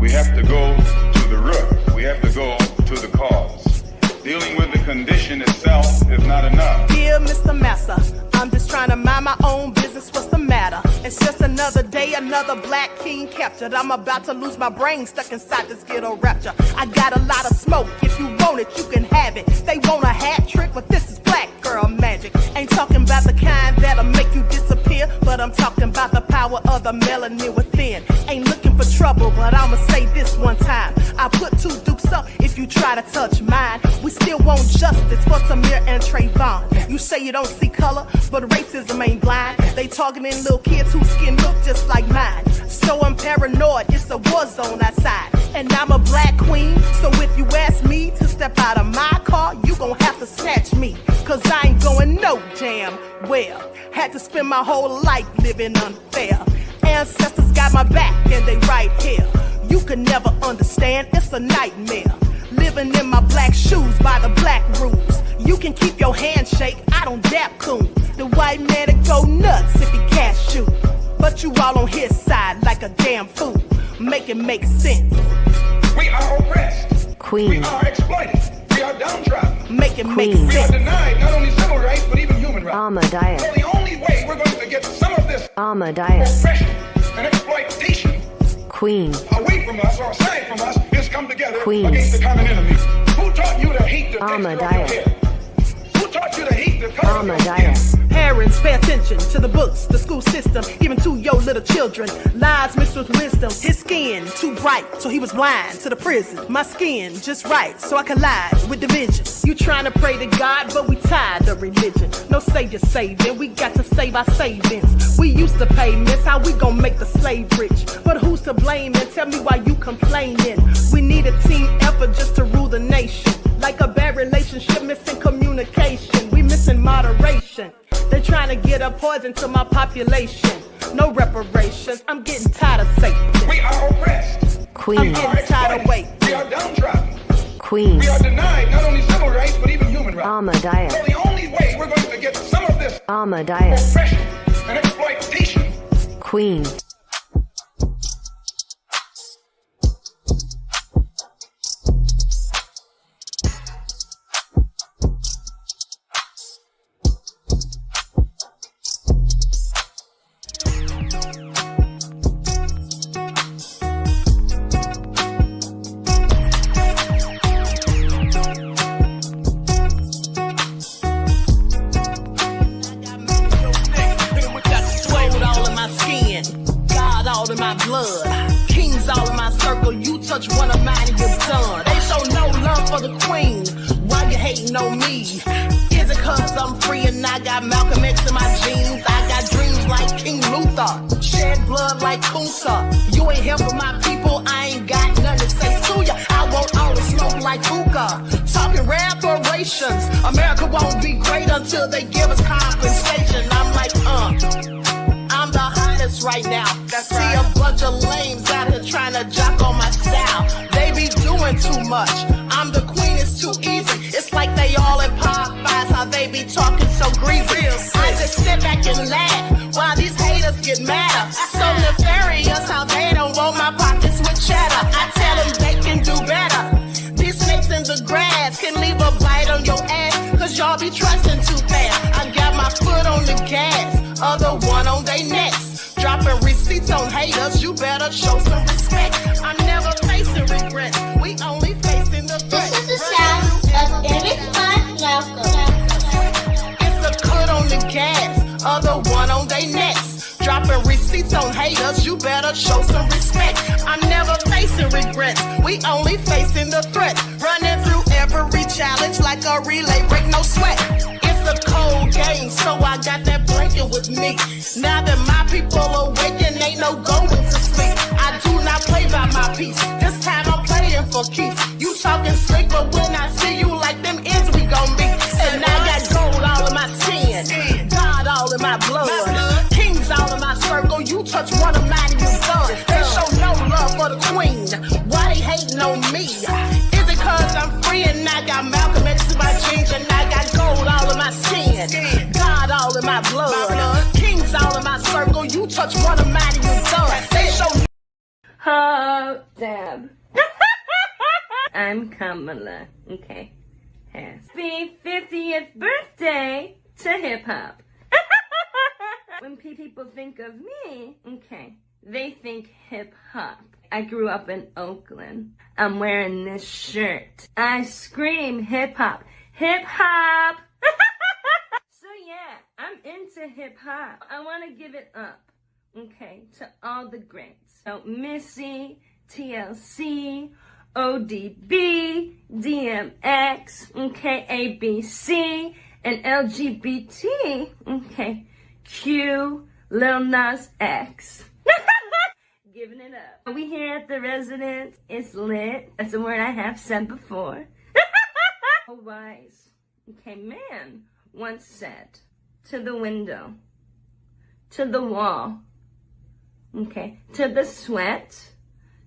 We have to go to the root. We have to go to the cause. Dealing with the condition itself is not enough. Dear Mr. Massa, I'm just trying to mind my own business. What's the matter? It's just another day, another black king captured. I'm about to lose my brain, stuck inside this ghetto rapture. I got a lot of smoke. If you want it, you can have it. They want a hat trick, but this is black girl magic. Ain't talking about the kind that'll make you disappear, but I'm talking about the power of the melanin within. Ain't looking for trouble, but I'ma say this one time. I put 2 dukes up if you try to touch mine. We still want justice for Tamir and Trayvon. You say you don't see color, but racism ain't blind. They targeting little kids whose skin look just like mine. So I'm paranoid, it's a war zone outside. And I'm a black queen, so if you ask me to step out of my car, you gon' have to snatch me. Cause I ain't going no damn well. Had to spend my whole life living unfair. Ancestors got my back and they right here. You can never understand, it's a nightmare. Living in my black shoes by the black rules. You can keep your handshake, I don't dap coon. The white man to go nuts if he cash you. But you all on his side like a damn fool. Make it make sense. We are oppressed. Queen. We are exploited. We are downtrodden. Make it make We are sense. denied not only civil rights, but even human rights. Ahmadiyyah. So the only way we're going to get some of this Ahmadiyyah. oppression and exploitation Queen. away from us or aside from us is come together Queen. against the common enemy. Who taught you to hate the texture of your Ahmadiyyah. hair? Who taught you to hate the color of your skin? Ahmadiyyah. Parents, pay attention to the books, the school system, even to your little children. Lies mixed with wisdom. His skin too bright, so he was blind to the prison. My skin just right, so I collide with division. You trying to pray to God, but we tired of religion. No savior saving, we got to save our savings. We used to pay miss, how we gon' make the slave rich? But who's to blame, and tell me why you complaining? We need a team effort just to rule the nation. Like a bad relationship, missing communication. We missing moderation. They're trying to get a poison to my population. No reparations, I'm getting tired of Satan. We are oppressed. Queen. I'm getting tired of waiting. We are downtrodden. Queen. We are denied not only civil rights, but even human rights. Ahmadiyyah. So the only way we're going to get some of this Ahmadiyyah. oppression and exploitation. Queen. Touch one of mine and you're done. They show no love for the queen. Why you hating on me? Is it cause I'm free and I got Malcolm X in my jeans? I got dreams like King Luther, shed blood like Kunsa. You ain't here for my people, I ain't got nothing to say to ya. I want all the smoke like hookah. Talking reparations, America won't be great until they give us compensation. I'm like, I'm the hottest right now. See a bunch of lames out here trying to jock on my style. They be doing too much. I'm the queen, it's too easy. It's like they all in Popeyes, how they be talking so greasy. I just sit back and laugh while these haters get madder. So nefarious how they don't want my pockets with cheddar. I tell them they can do better. These snakes in the grass can leave a bite on your ass, cause y'all be trusting too fast. I got my foot on the gas, other one on they necks. Dropping receipts on haters, you better show some respect. I'm never facing regrets, we only facing the threat. This is the sound of Eric Malcolm. It's a cut on the gas, other one on they necks. Dropping receipts on haters, you better show some respect. I'm never facing regrets, we only facing the threat. Running through every challenge like a relay, break no sweat. It's a cold game, so I got that blanket with me. Now that my people awaken, ain't no going to sleep. I do not play by my piece, this time I'm playing for keeps. You talking slick, but when I see you like them ends, we gon' meet. And I got gold all in my skin, God all in my blood, kings all in my circle. You touch one of mine and you're done. They show no love for the queen, why they hating on me? Is it cause I'm free and I got Malcolm X in my jeans, and I got gold all in my skin, God all in my blood, kings all in my circle. You touch one of mine and you're done. They show hop, dab. I'm Kamala. Okay. Happy 50th birthday to hip-hop. When people think of me, okay, they think hip-hop. I grew up in Oakland. I'm wearing this shirt. I scream hip-hop. Hip-hop! So yeah, I'm into hip-hop. I want to give it up, okay, to all the greats. So Missy, TLC, ODB, DMX, okay, ABC, and LGBT, okay, Q, Lil Nas X. Giving it up. We here at the residence. It's lit. That's a word I have said before. A wise, okay, man once said, to the window, to the wall, okay, to the sweat,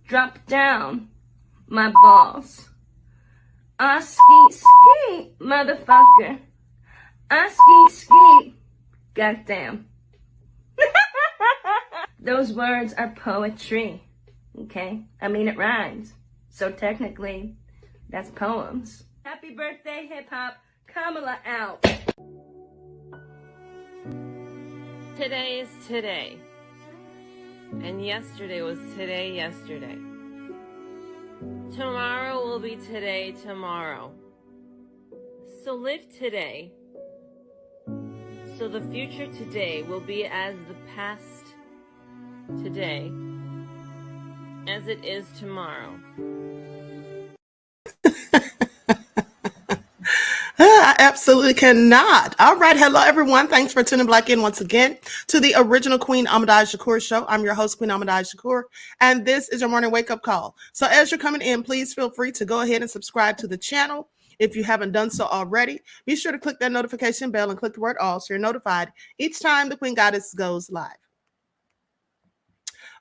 drop down my balls. Skeet, skeet, motherfucker. Skeet, skeet, goddamn. Those words are poetry, okay? I mean, it rhymes. So technically, that's poems. Happy birthday, hip-hop. Kamala out. Today is today. And yesterday was today yesterday. Tomorrow will be today tomorrow. So live today. So the future today will be as the past today as it is tomorrow. I absolutely cannot. All right. Hello, everyone. Thanks for tuning back in once again to the original Queen Ahmadiyyah Shakur show. I'm your host, Queen Ahmadiyyah Shakur, and this is your morning wake-up call. So as you're coming in, please feel free to go ahead and subscribe to the channel. If you haven't done so already, be sure to click that notification bell and click the word all so you're notified each time the Queen Goddess goes live.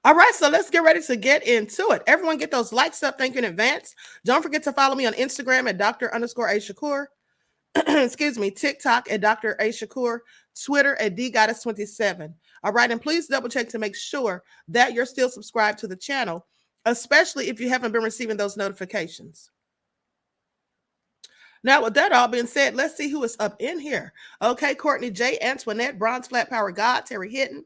All right, so let's get ready to get into it. Everyone get those likes up. Thank you in advance. Don't forget to follow me on Instagram at Dr._A_Shakur. Excuse me, TikTok at Dr. A Shakur, Twitter at DGoddess27. All right, and please double check to make sure that you're still subscribed to the channel, especially if you haven't been receiving those notifications. Now, with that all being said, let's see who is up in here. Okay, Courtney J, Antoinette, Bronze Flat Power God, Terry Hitton,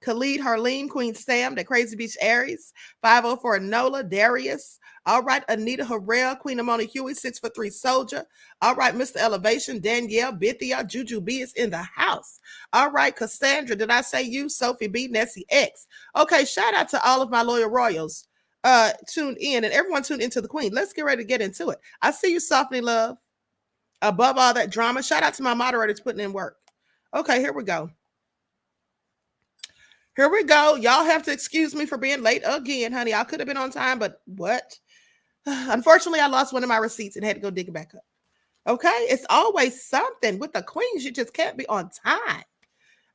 Khalid, Harleen, Queen Sam, the Crazy Beach Aries, 504 Nola, Darius. All right, Anita Harrell, Queen Amoni Hughley, 6'3" Soldier. All right, Mr. Elevation, Danielle, Bithia, Juju B is in the house. All right, Cassandra, did I say you? Sophie B, Nessie X. Okay, shout out to all of my loyal royals tuned in, and everyone tuned into the Queen. Let's get ready to get into it. I see you, Softly Love. Above all that drama, shout out to my moderators putting in work. Okay, here we go. Here we go. Y'all have to excuse me for being late again, honey. I could have been on time, but what? Unfortunately, I lost one of my receipts and had to go dig it back up. Okay, it's always something with the queens. You just can't be on time.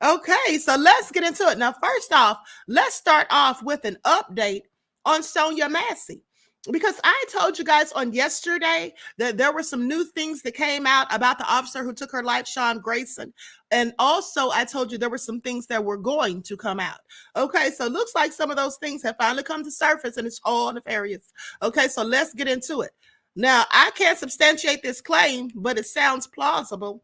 Okay, so let's get into it. Now, first off, let's start off with an update on Sonya Massie. Because I told you guys on yesterday that there were some new things that came out about the officer who took her life, Sean Grayson. And also I told you there were some things that were going to come out. Okay, so it looks like some of those things have finally come to surface and it's all nefarious. Okay, so let's get into it. Now, I can't substantiate this claim, but it sounds plausible.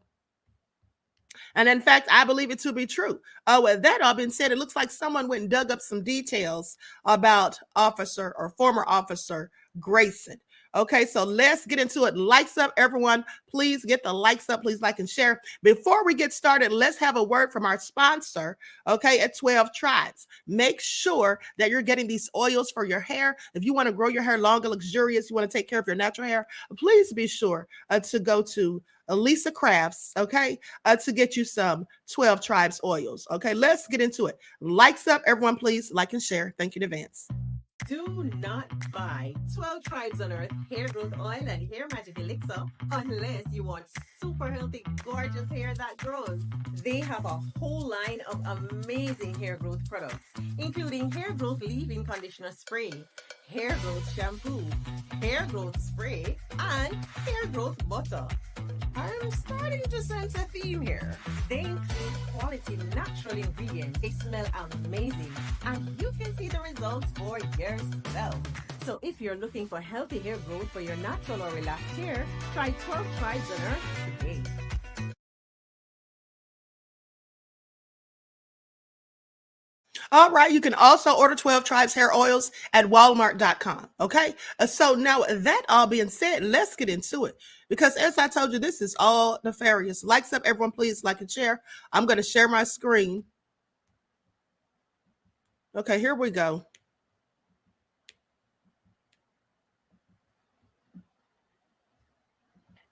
And in fact, I believe it to be true. With that all being said, it looks like someone went and dug up some details about officer or former officer Grayson. Okay, so let's get into it. Likes up, everyone. Please get the likes up. Please like and share. Before we get started, let's have a word from our sponsor, okay, at 12 Tribes. Make sure that you're getting these oils for your hair. If you want to grow your hair longer, luxurious, you want to take care of your natural hair, please be sure to go to Lisa Crafts, okay, to get you some 12 Tribes oils. Okay, let's get into it. Likes up, everyone. Please like and share. Thank you in advance. Do not buy 12 Tribes on Earth hair growth oil and hair magic elixir unless you want super healthy, gorgeous hair that grows. They have a whole line of amazing hair growth products, including hair growth leave-in conditioner spray, hair growth shampoo, hair growth spray, and hair growth butter. And I'm starting to sense a theme here. They include quality natural ingredients. They smell amazing, and you can see the results for yourself. So if you're looking for healthy hair growth for your natural or relaxed hair, try 12 Tribes on Earth today. All right, you can also order 12 Tribes hair oils at walmart.com. Okay, so now that all being said, let's get into it. Because as I told you, this is all nefarious. Likes up, everyone, please like and share. I'm going to share my screen. Okay, here we go.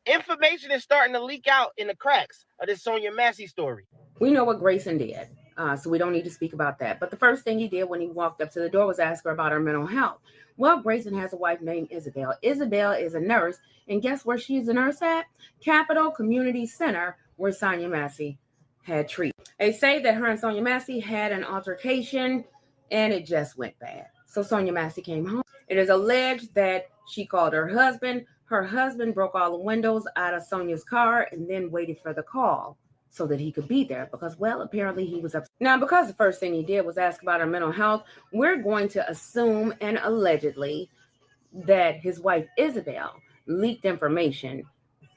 Information is starting to leak out in the cracks of this Sonya Massie story. We know what Grayson did, so we don't need to speak about that. But the first thing he did when he walked up to the door was ask her about her mental health. Well, Grayson has a wife named Isabel. Isabel is a nurse, and guess where she's a nurse at? Capital Community Center, where Sonya Massie had treatment. They say that her and Sonya Massie had an altercation, and it just went bad. So Sonya Massie came home. It is alleged that she called her husband. Her husband broke all the windows out of Sonya's car and then waited for the call so that he could be there because, well, apparently he was upset. Now, because the first thing he did was ask about her mental health, we're going to assume and allegedly that his wife, Isabel, leaked information,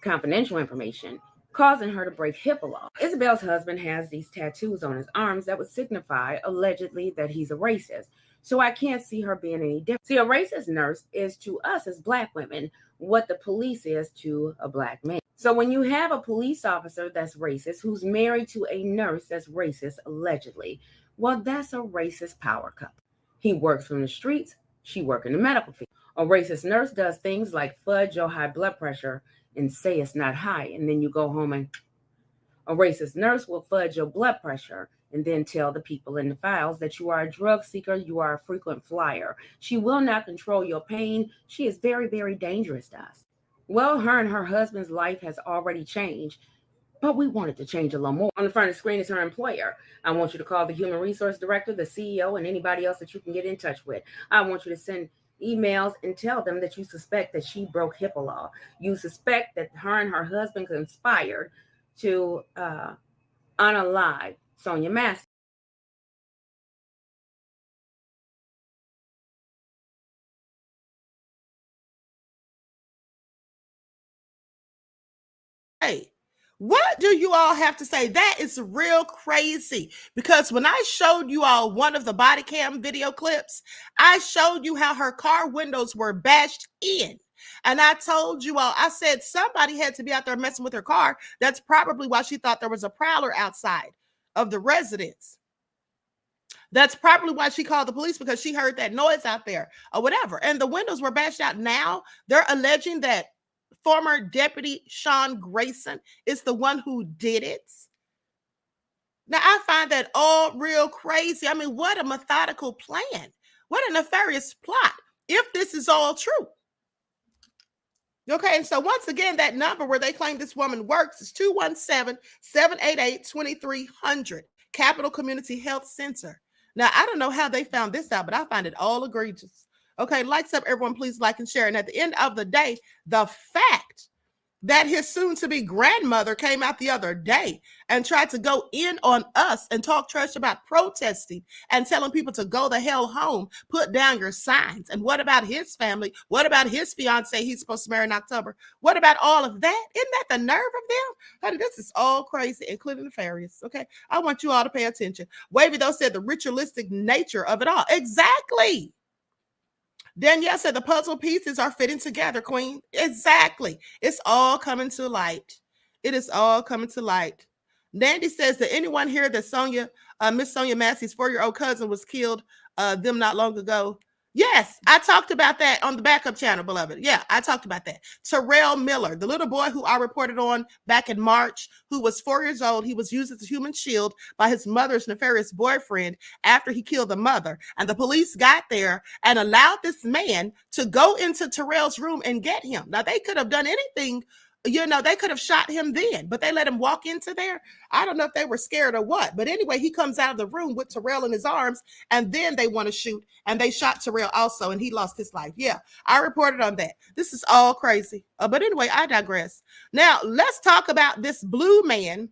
confidential information, causing her to break HIPAA law. Isabel's husband has these tattoos on his arms that would signify, allegedly, that he's a racist. So I can't see her being any different. See, a racist nurse is to us as Black women what the police is to a Black man. So when you have a police officer that's racist, who's married to a nurse that's racist, allegedly, well, that's a racist power couple. He works from the streets, she works in the medical field. A racist nurse does things like fudge your high blood pressure and say it's not high, and then you go home and a racist nurse will fudge your blood pressure and then tell the people in the files that you are a drug seeker, you are a frequent flyer. She will not control your pain. She is very, very dangerous to us. Well, her and her husband's life has already changed, but we want it to change a little more. On the front of the screen is her employer. I want you to call the human resource director, the CEO, and anybody else that you can get in touch with. I want you to send emails and tell them that you suspect that she broke HIPAA law. You suspect that her and her husband conspired to unalive Sonya Massie. Hey, what do you all have to say? That is real crazy because when I showed you all one of the body cam video clips, I showed you how her car windows were bashed in. And I told you all, I said somebody had to be out there messing with her car. That's probably why she thought there was a prowler outside of the residence. That's probably why she called the police, because she heard that noise out there or whatever. And the windows were bashed out. Now they're alleging that former Deputy Sean Grayson is the one who did it. Now, I find that all real crazy. I mean, what a methodical plan. What a nefarious plot, if this is all true. Okay, and so once again, that number where they claim this woman works is 217-788-2300, Capital Community Health Center. Now, I don't know how they found this out, but I find it all egregious. Okay, likes up, everyone, please like and share. And at the end of the day, the fact that his soon-to-be grandmother came out the other day and tried to go in on us and talk trash about protesting and telling people to go the hell home, put down your signs. And what about his family? What about his fiance he's supposed to marry in October? What about all of that? Isn't that the nerve of them? Honey, this is all crazy, including nefarious. Okay, I want you all to pay attention. Wavy, though, said the ritualistic nature of it all. Exactly. Danielle said the puzzle pieces are fitting together, Queen. Exactly. It's all coming to light. It is all coming to light. Nandy says, did anyone hear that Miss Sonya Massie's 4-year-old cousin was killed them not long ago? Yes, I talked about that on the backup channel, beloved. Yeah, I talked about that. Terrell Miller, the little boy who I reported on back in March, who was 4 years old. He was used as a human shield by his mother's nefarious boyfriend after he killed the mother. And the police got there and allowed this man to go into Terrell's room and get him. Now, they could have done anything they could have shot him then, but they let him walk into there. I don't know if they were scared or what, but anyway, he comes out of the room with Terrell in his arms, and then they want to shoot, and they shot Terrell also, and he lost his life. Yeah, I reported on that. This is all crazy. But anyway, I digress. Now, let's talk about this blue man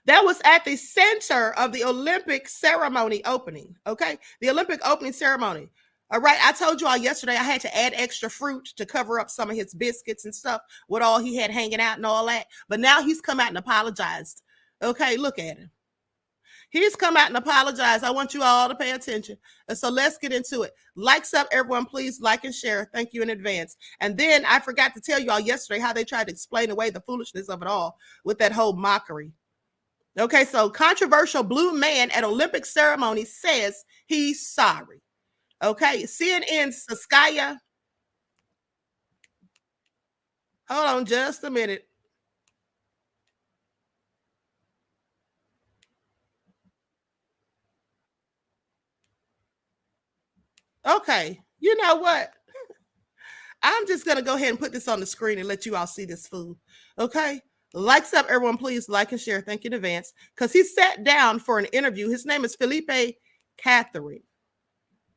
that was at the center of the Olympic ceremony opening. Okay, the Olympic opening ceremony. All right, I told you all yesterday I had to add extra fruit to cover up some of his biscuits and stuff, what all he had hanging out and all that. But now he's come out and apologized. Okay, look at him. He's come out and apologized. I want you all to pay attention. And so let's get into it. Likes up, everyone. Please like and share. Thank you in advance. And then I forgot to tell you all yesterday how they tried to explain away the foolishness of it all with that whole mockery. Okay, so controversial blue man at Olympic ceremony says he's sorry. Okay, CNN's Saskaya. Hold on just a minute. Okay, you know what? I'm just going to go ahead and put this on the screen and let you all see this fool. Okay, likes up, everyone. Please like and share. Thank you in advance. Because he sat down for an interview. His name is Felipe Catherine.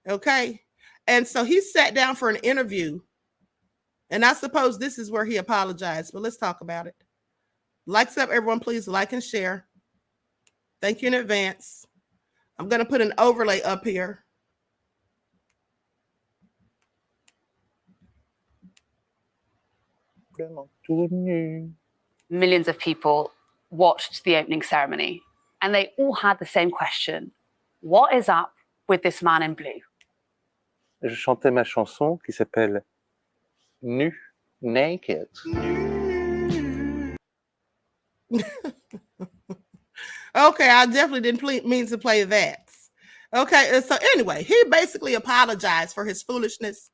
Okay, and so he sat down for an interview, and I suppose this is where he apologized, but let's talk about it. Likes up, everyone. Please like and share. Thank you in advance. I'm going to put an overlay up here. Millions of people watched the opening ceremony, and they all had the same question: what is up with this man in blue? Je chantais ma chanson qui s'appelle Nu, Naked. Okay, I definitely didn't mean to play that. Okay, so anyway, he basically apologized for his foolishness.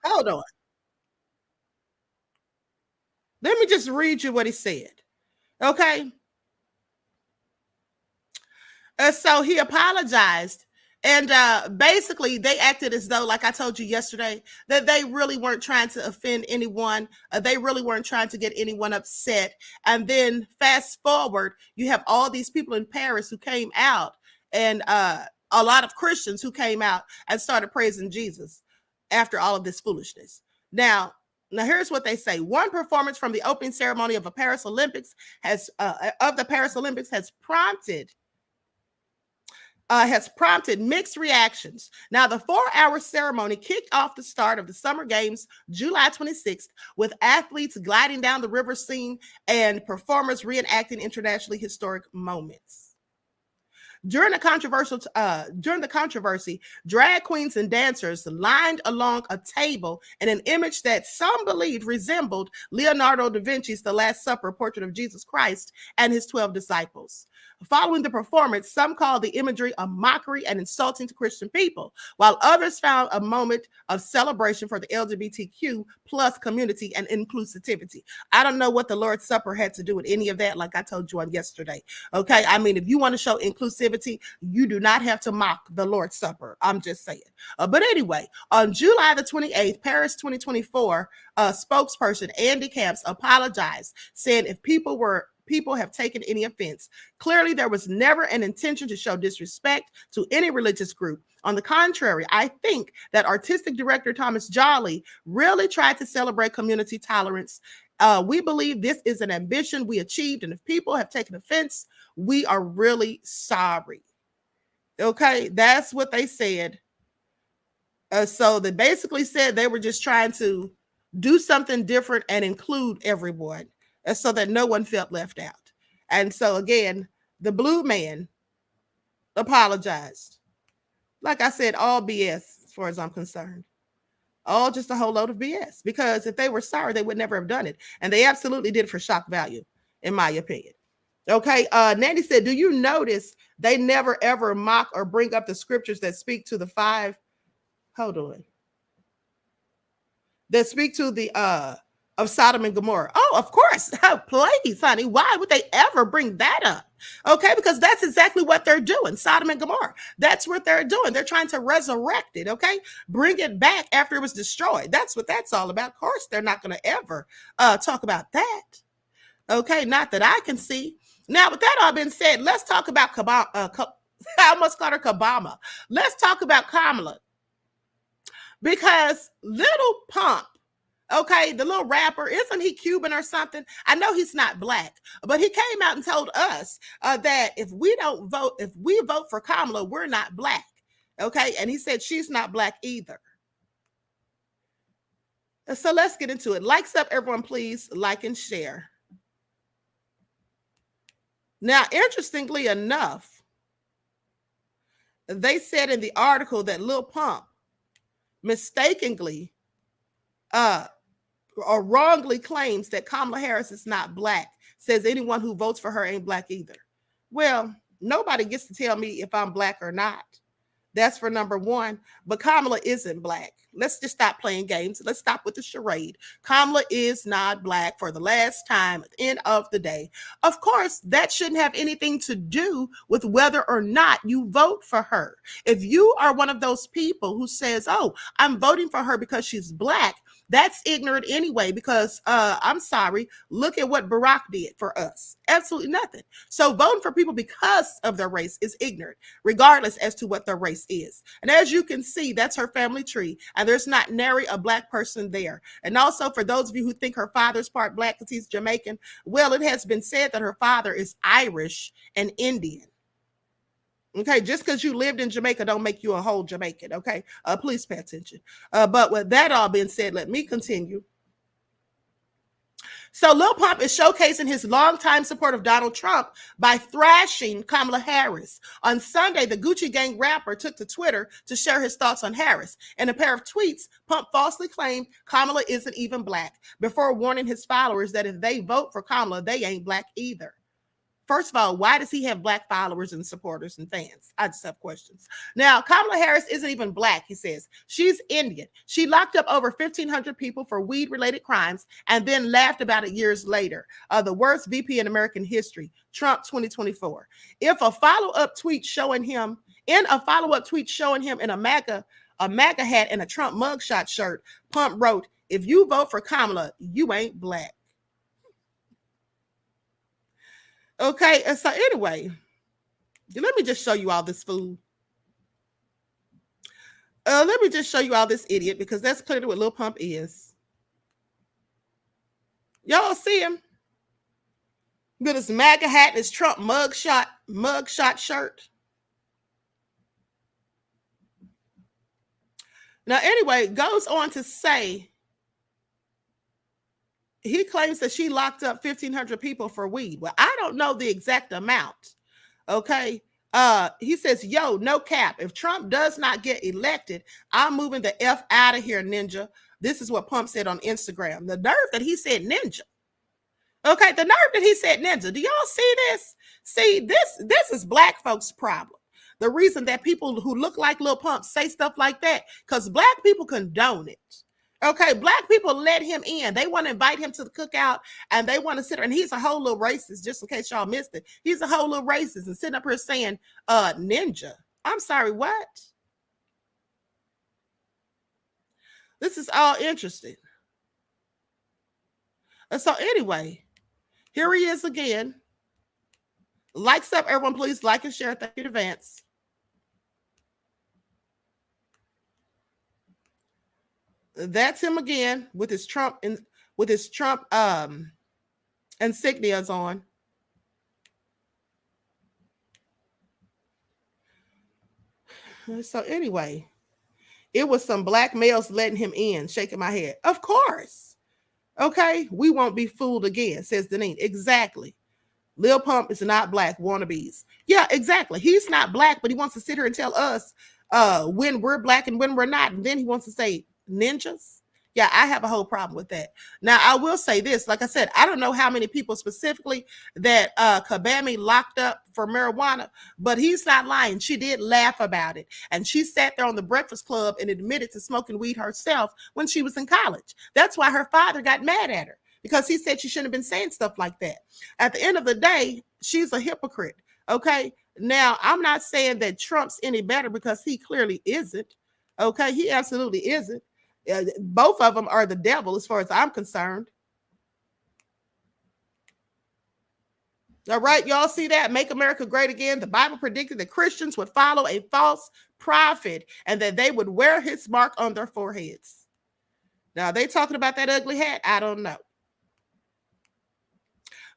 Hold on. Let me just read you what he said. Okay. So he apologized. And basically, they acted as though, like I told you yesterday, that they really weren't trying to offend anyone. They really weren't trying to get anyone upset. And then fast forward, you have all these people in Paris who came out, and a lot of Christians who came out and started praising Jesus after all of this foolishness. Now here's what they say. One performance from the opening ceremony of the Paris Olympics has prompted mixed reactions. Now, the 4-hour ceremony kicked off the start of the Summer Games, July 26th, with athletes gliding down the river scene and performers reenacting internationally historic moments. During the controversy, drag queens and dancers lined along a table in an image that some believed resembled Leonardo da Vinci's The Last Supper portrait of Jesus Christ and his 12 disciples. Following the performance, some called the imagery a mockery and insulting to Christian people, while others found a moment of celebration for the LGBTQ plus community and inclusivity. I don't know what the Lord's Supper had to do with any of that, like I told you on yesterday. Okay, I mean, if you want to show inclusivity, you do not have to mock the Lord's Supper. I'm just saying. But anyway, on July the 28th, Paris 2024 spokesperson Andy Camps apologized, saying if people have taken any offense. Clearly, there was never an intention to show disrespect to any religious group. On the contrary, I think that artistic director Thomas Jolly really tried to celebrate community tolerance. We believe this is an ambition we achieved, and if people have taken offense, we are really sorry. Okay, that's what they said. So they basically said they were just trying to do something different and include everyone, so that no one felt left out. And so again, the blue man apologized. Like I said, all BS as far as I'm concerned. All just a whole load of BS. Because if they were sorry, they would never have done it. And they absolutely did it for shock value, in my opinion. Okay, Nandy said, do you notice they never ever mock or bring up the scriptures that speak to the five? Hold on. That speak to the of Sodom and Gomorrah. Oh, of course. Oh, please, honey. Why would they ever bring that up? Okay, because that's exactly what they're doing. Sodom and Gomorrah. That's what they're doing. They're trying to resurrect it. Okay, bring it back after it was destroyed. That's what that's all about. Of course, they're not going to ever talk about that. Okay, not that I can see. Now, with that all been said, let's talk about Kamala. I almost called her Kabama. Let's talk about Kamala. Because Little Pump, okay, the little rapper, isn't he Cuban or something? I know he's not black, but he came out and told us that if we vote for Kamala, we're not black. Okay, and he said she's not black either. So let's get into it. Likes up, everyone, please like and share. Now, interestingly enough, they said in the article that Lil Pump mistakenly or wrongly claims that Kamala Harris is not black, says anyone who votes for her ain't black either. Well, nobody gets to tell me if I'm black or not. That's for number one. But Kamala isn't black. Let's just stop playing games. Let's stop with the charade. Kamala is not black for the last time at the end of the day. Of course, that shouldn't have anything to do with whether or not you vote for her. If you are one of those people who says, oh, I'm voting for her because she's black, that's ignorant anyway, because I'm sorry, look at what Barack did for us. Absolutely nothing. So voting for people because of their race is ignorant, regardless as to what their race is. And as you can see, that's her family tree, and there's not nary a black person there. And also, for those of you who think her father's part black because he's Jamaican, well, it has been said that her father is Irish and Indian. Okay, just because you lived in Jamaica don't make you a whole Jamaican, okay? Please pay attention. But with that all being said, let me continue. So Lil Pump is showcasing his longtime support of Donald Trump by thrashing Kamala Harris. On Sunday, the Gucci Gang rapper took to Twitter to share his thoughts on Harris. In a pair of tweets, Pump falsely claimed Kamala isn't even black, before warning his followers that if they vote for Kamala, they ain't black either. First of all, why does he have black followers and supporters and fans? I just have questions. Now, Kamala Harris isn't even black, he says. She's Indian. She locked up over 1,500 people for weed-related crimes and then laughed about it years later. The worst VP in American history, Trump 2024. In a follow-up tweet showing him in a MAGA hat and a Trump mugshot shirt, Pump wrote, "If you vote for Kamala, you ain't black." Okay, and so anyway, let me just show you all this food. Let me just show you all this idiot, because that's clearly what Lil Pump is. Y'all see him? With his MAGA hat and his Trump mugshot shirt. Now, anyway, goes on to say, he claims that she locked up 1,500 people for weed. Well, I don't know the exact amount. Okay. He says, yo, no cap. If Trump does not get elected, I'm moving the F out of here, ninja. This is what Pump said on Instagram. The nerve that he said ninja. Okay, the nerve that he said ninja. Do y'all see this? See, this is black folks' problem. The reason that people who look like Lil Pump say stuff like that, because black people condone it. Okay, black people let him in. They want to invite him to the cookout, and they want to sit there. And he's a whole little racist, just in case y'all missed it. He's a whole little racist and sitting up here saying, ninja. I'm sorry, what? This is all interesting. So anyway, here he is again. Likes up, everyone, please like and share. Thank you in advance. That's him again with his Trump insignias on. So anyway, it was some black males letting him in, shaking my head. Of course. Okay, we won't be fooled again, says Deneen. Exactly. Lil Pump is not black, wannabes. Yeah, exactly. He's not black, but he wants to sit here and tell us when we're black and when we're not. And then he wants to say ninjas. Yeah, I have a whole problem with that. Now, I will say this. Like I said, I don't know how many people specifically that Kabami locked up for marijuana, but he's not lying. She did laugh about it. And she sat there on the Breakfast Club and admitted to smoking weed herself when she was in college. That's why her father got mad at her, because he said she shouldn't have been saying stuff like that. At the end of the day, she's a hypocrite. Okay. Now, I'm not saying that Trump's any better because he clearly isn't. Okay. He absolutely isn't. Both of them are the devil as far as I'm concerned. All right, y'all see that? Make America Great Again. The Bible predicted that Christians would follow a false prophet and that they would wear his mark on their foreheads. Now, are they talking about that ugly hat? I don't know.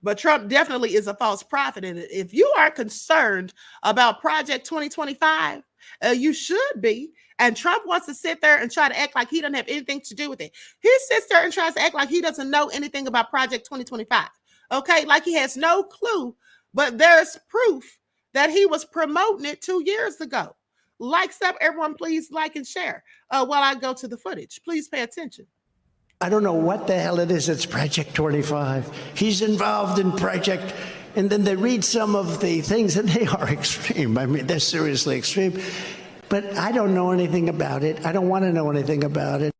But Trump definitely is a false prophet. And if you are concerned about Project 2025, you should be. And Trump wants to sit there and try to act like he doesn't have anything to do with it. He sits there and tries to act like he doesn't know anything about Project 2025. Okay, like he has no clue, but there's proof that he was promoting it 2 years ago. Likes up, everyone, please like and share while I go to the footage. Please pay attention. I don't know what the hell it is. It's Project 25. He's involved in Project, and then they read some of the things, and they are extreme. I mean, they're seriously extreme. But I don't know anything about it. I don't want to know anything about it.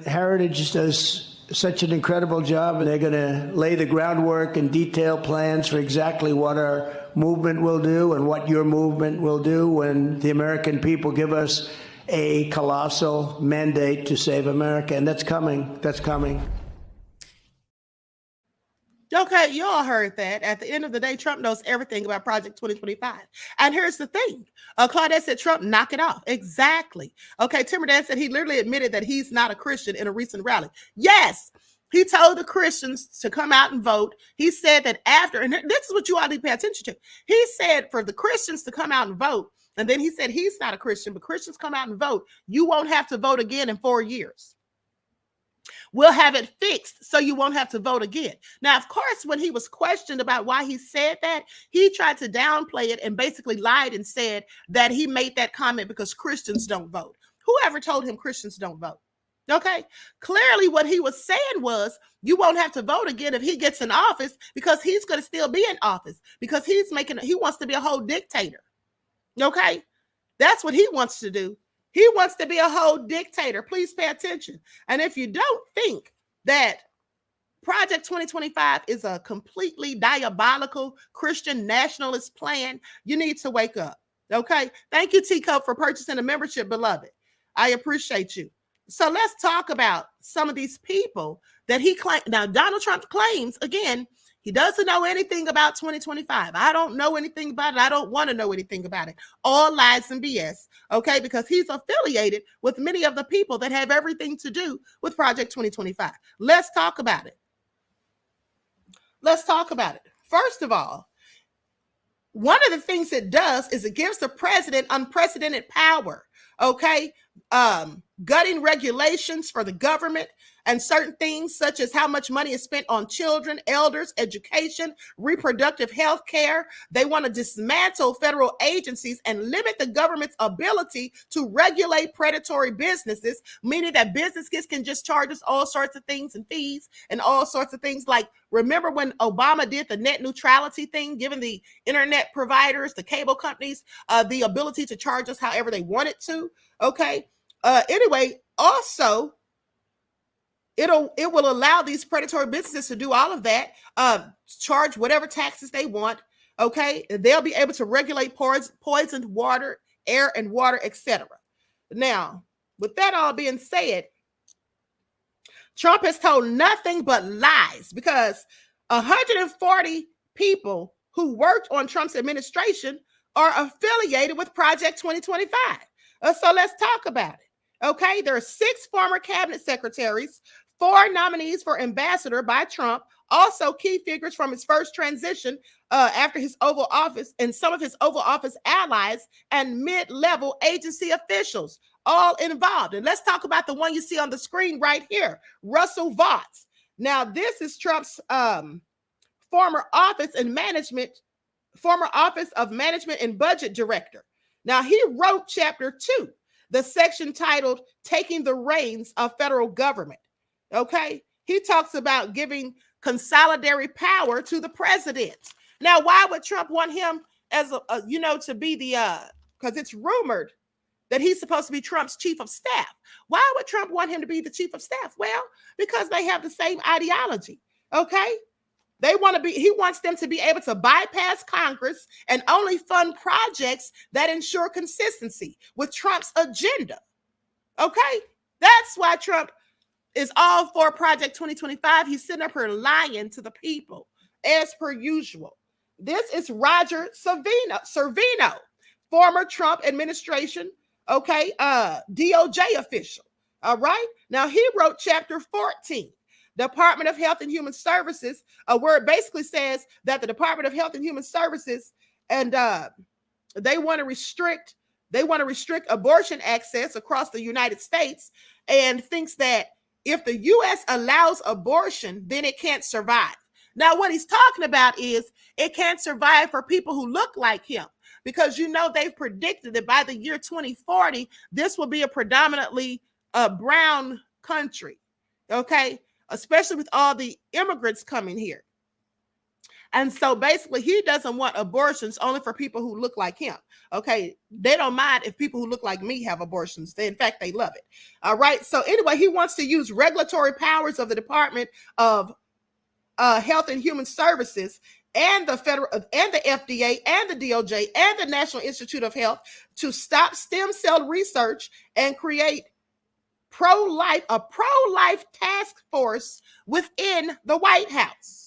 Heritage does such an incredible job, and they're going to lay the groundwork and detail plans for exactly what our movement will do and what your movement will do when the American people give us a colossal mandate to save America. And that's coming. That's coming. Okay, you all heard that. At the end of the day, Trump knows everything about Project 2025. And here's the thing. Claudette said, Trump, knock it off. Exactly. Okay, Timberdan said he literally admitted that he's not a Christian in a recent rally. Yes, he told the Christians to come out and vote. He said that after, and this is what you all need to pay attention to. He said for the Christians to come out and vote, and then he said he's not a Christian, but Christians come out and vote. You won't have to vote again in 4 years. We'll have it fixed so you won't have to vote again. Now, of course, when he was questioned about why he said that, he tried to downplay it and basically lied and said that he made that comment because Christians don't vote. Whoever told him Christians don't vote? Okay, clearly what he was saying was you won't have to vote again if he gets in office because he's going to still be in office because he wants to be a whole dictator. Okay, that's what he wants to do. He wants to be a whole dictator. Please pay attention. And if you don't think that Project 2025 is a completely diabolical Christian nationalist plan, you need to wake up. Okay. Thank you, Teacup, for purchasing a membership, beloved. I appreciate you. So let's talk about some of these people that he claimed. Now, Donald Trump claims, again, he doesn't know anything about 2025. I don't know anything about it. I don't want to know anything about it. All lies and BS, okay? Because he's affiliated with many of the people that have everything to do with Project 2025. Let's talk about it. Let's talk about it. First of all, one of the things it does is it gives the president unprecedented power, okay? Gutting regulations for the government and certain things such as how much money is spent on children, elders, education, reproductive health care. They want to dismantle federal agencies and limit the government's ability to regulate predatory businesses, meaning that businesses can just charge us all sorts of things and fees and all sorts of things. Like, remember when Obama did the net neutrality thing, giving the internet providers, the cable companies, the ability to charge us however they wanted to? Okay. Anyway, also, it will allow these predatory businesses to do all of that, charge whatever taxes they want. Okay, they'll be able to regulate poisoned water, air, and water, etc. Now, with that all being said, Trump has told nothing but lies because 140 people who worked on Trump's administration are affiliated with Project 2025. So let's talk about it. Okay, there are 6 former cabinet secretaries, 4 nominees for ambassador by Trump, also key figures from his first transition after his Oval Office, and some of his Oval Office allies and mid-level agency officials, all involved. And let's talk about the one you see on the screen right here, Russell Vought. Now, this is Trump's former office of management and budget director. Now, he wrote Chapter 2, the section titled Taking the Reins of Federal Government. Okay, he talks about giving consolidatory power to the president. Now, why would Trump want him as to be the because it's rumored that he's supposed to be Trump's chief of staff. Why would Trump want him to be the chief of staff? Well, because they have the same ideology. Okay. He wants them to be able to bypass Congress and only fund projects that ensure consistency with Trump's agenda. Okay. That's why Trump is all for Project 2025. He's sitting up here lying to the people as per usual. This is Roger Servino, former Trump administration, DOJ official. All right. Now he wrote chapter 14, Department of Health and Human Services, where it basically says that the Department of Health and Human Services and they want to restrict abortion access across the United States, and thinks that if the U.S. allows abortion, then it can't survive. Now, what he's talking about is it can't survive for people who look like him, because they've predicted that by the year 2040, this will be a predominantly brown country, okay, especially with all the immigrants coming here. And so basically he doesn't want abortions only for people who look like him. Okay. They don't mind if people who look like me have abortions. In fact, they love it. All right. So anyway, he wants to use regulatory powers of the Department of Health and Human Services and the federal and the FDA and the DOJ and the National Institute of Health to stop stem cell research and create a pro-life task force within the White House.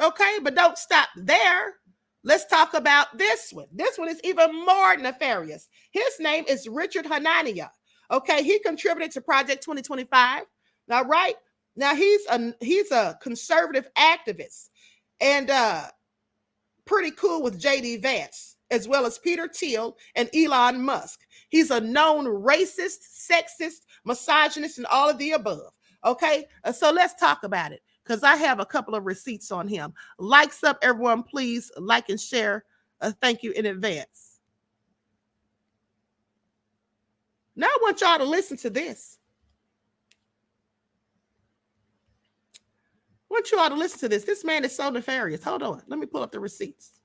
Okay, but don't stop there. Let's talk about this one. This one is even more nefarious. His name is Richard Hanania. Okay, he contributed to Project 2025. All right. Now he's a conservative activist and pretty cool with J.D. Vance, as well as Peter Thiel and Elon Musk. He's a known racist, sexist, misogynist, and all of the above. Okay, so let's talk about it, because I have a couple of receipts on him. Likes up, everyone. Please like and share. Thank you in advance. Now I want y'all to listen to this. I want you all to listen to this. This man is so nefarious. Hold on. Let me pull up the receipts.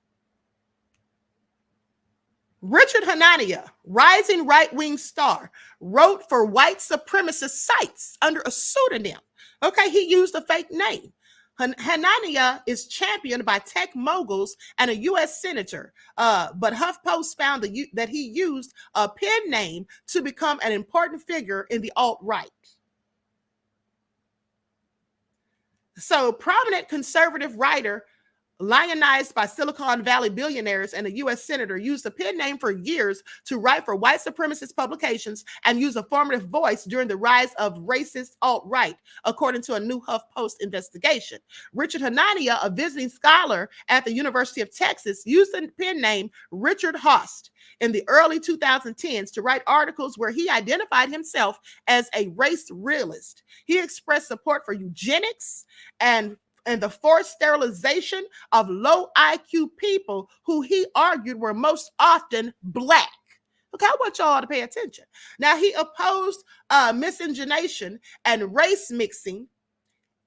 Richard Hanania, rising right-wing star, wrote for white supremacist sites under a pseudonym. Okay, he used a fake name. Hanania is championed by tech moguls and a U.S. senator, but HuffPost found that he used a pen name to become an important figure in the alt-right. So, prominent conservative writer, lionized by Silicon Valley billionaires and a U.S. senator, used a pen name for years to write for white supremacist publications and use a formative voice during the rise of racist alt-right, according to a new HuffPost investigation. Richard Hanania, a visiting scholar at the University of Texas, used the pen name Richard Host in the early 2010s to write articles where he identified himself as a race realist. He expressed support for eugenics and the forced sterilization of low IQ people who he argued were most often Black. Okay, I want y'all to pay attention. Now, he opposed miscegenation and race mixing,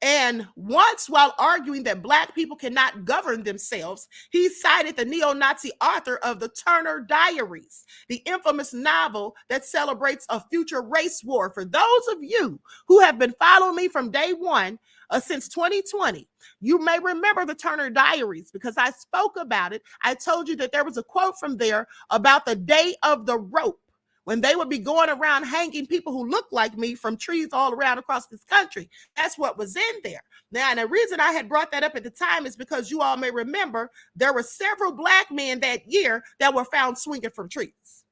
and once, while arguing that Black people cannot govern themselves, he cited the neo-Nazi author of the Turner Diaries, the infamous novel that celebrates a future race war. For those of you who have been following me from day one, since 2020, you may remember the Turner Diaries because I spoke about it. I told you that there was a quote from there about the day of the rope, when they would be going around hanging people who look like me from trees all around across this country. That's what was in there. Now, and the reason I had brought that up at the time is because you all may remember there were several Black men that year that were found swinging from trees.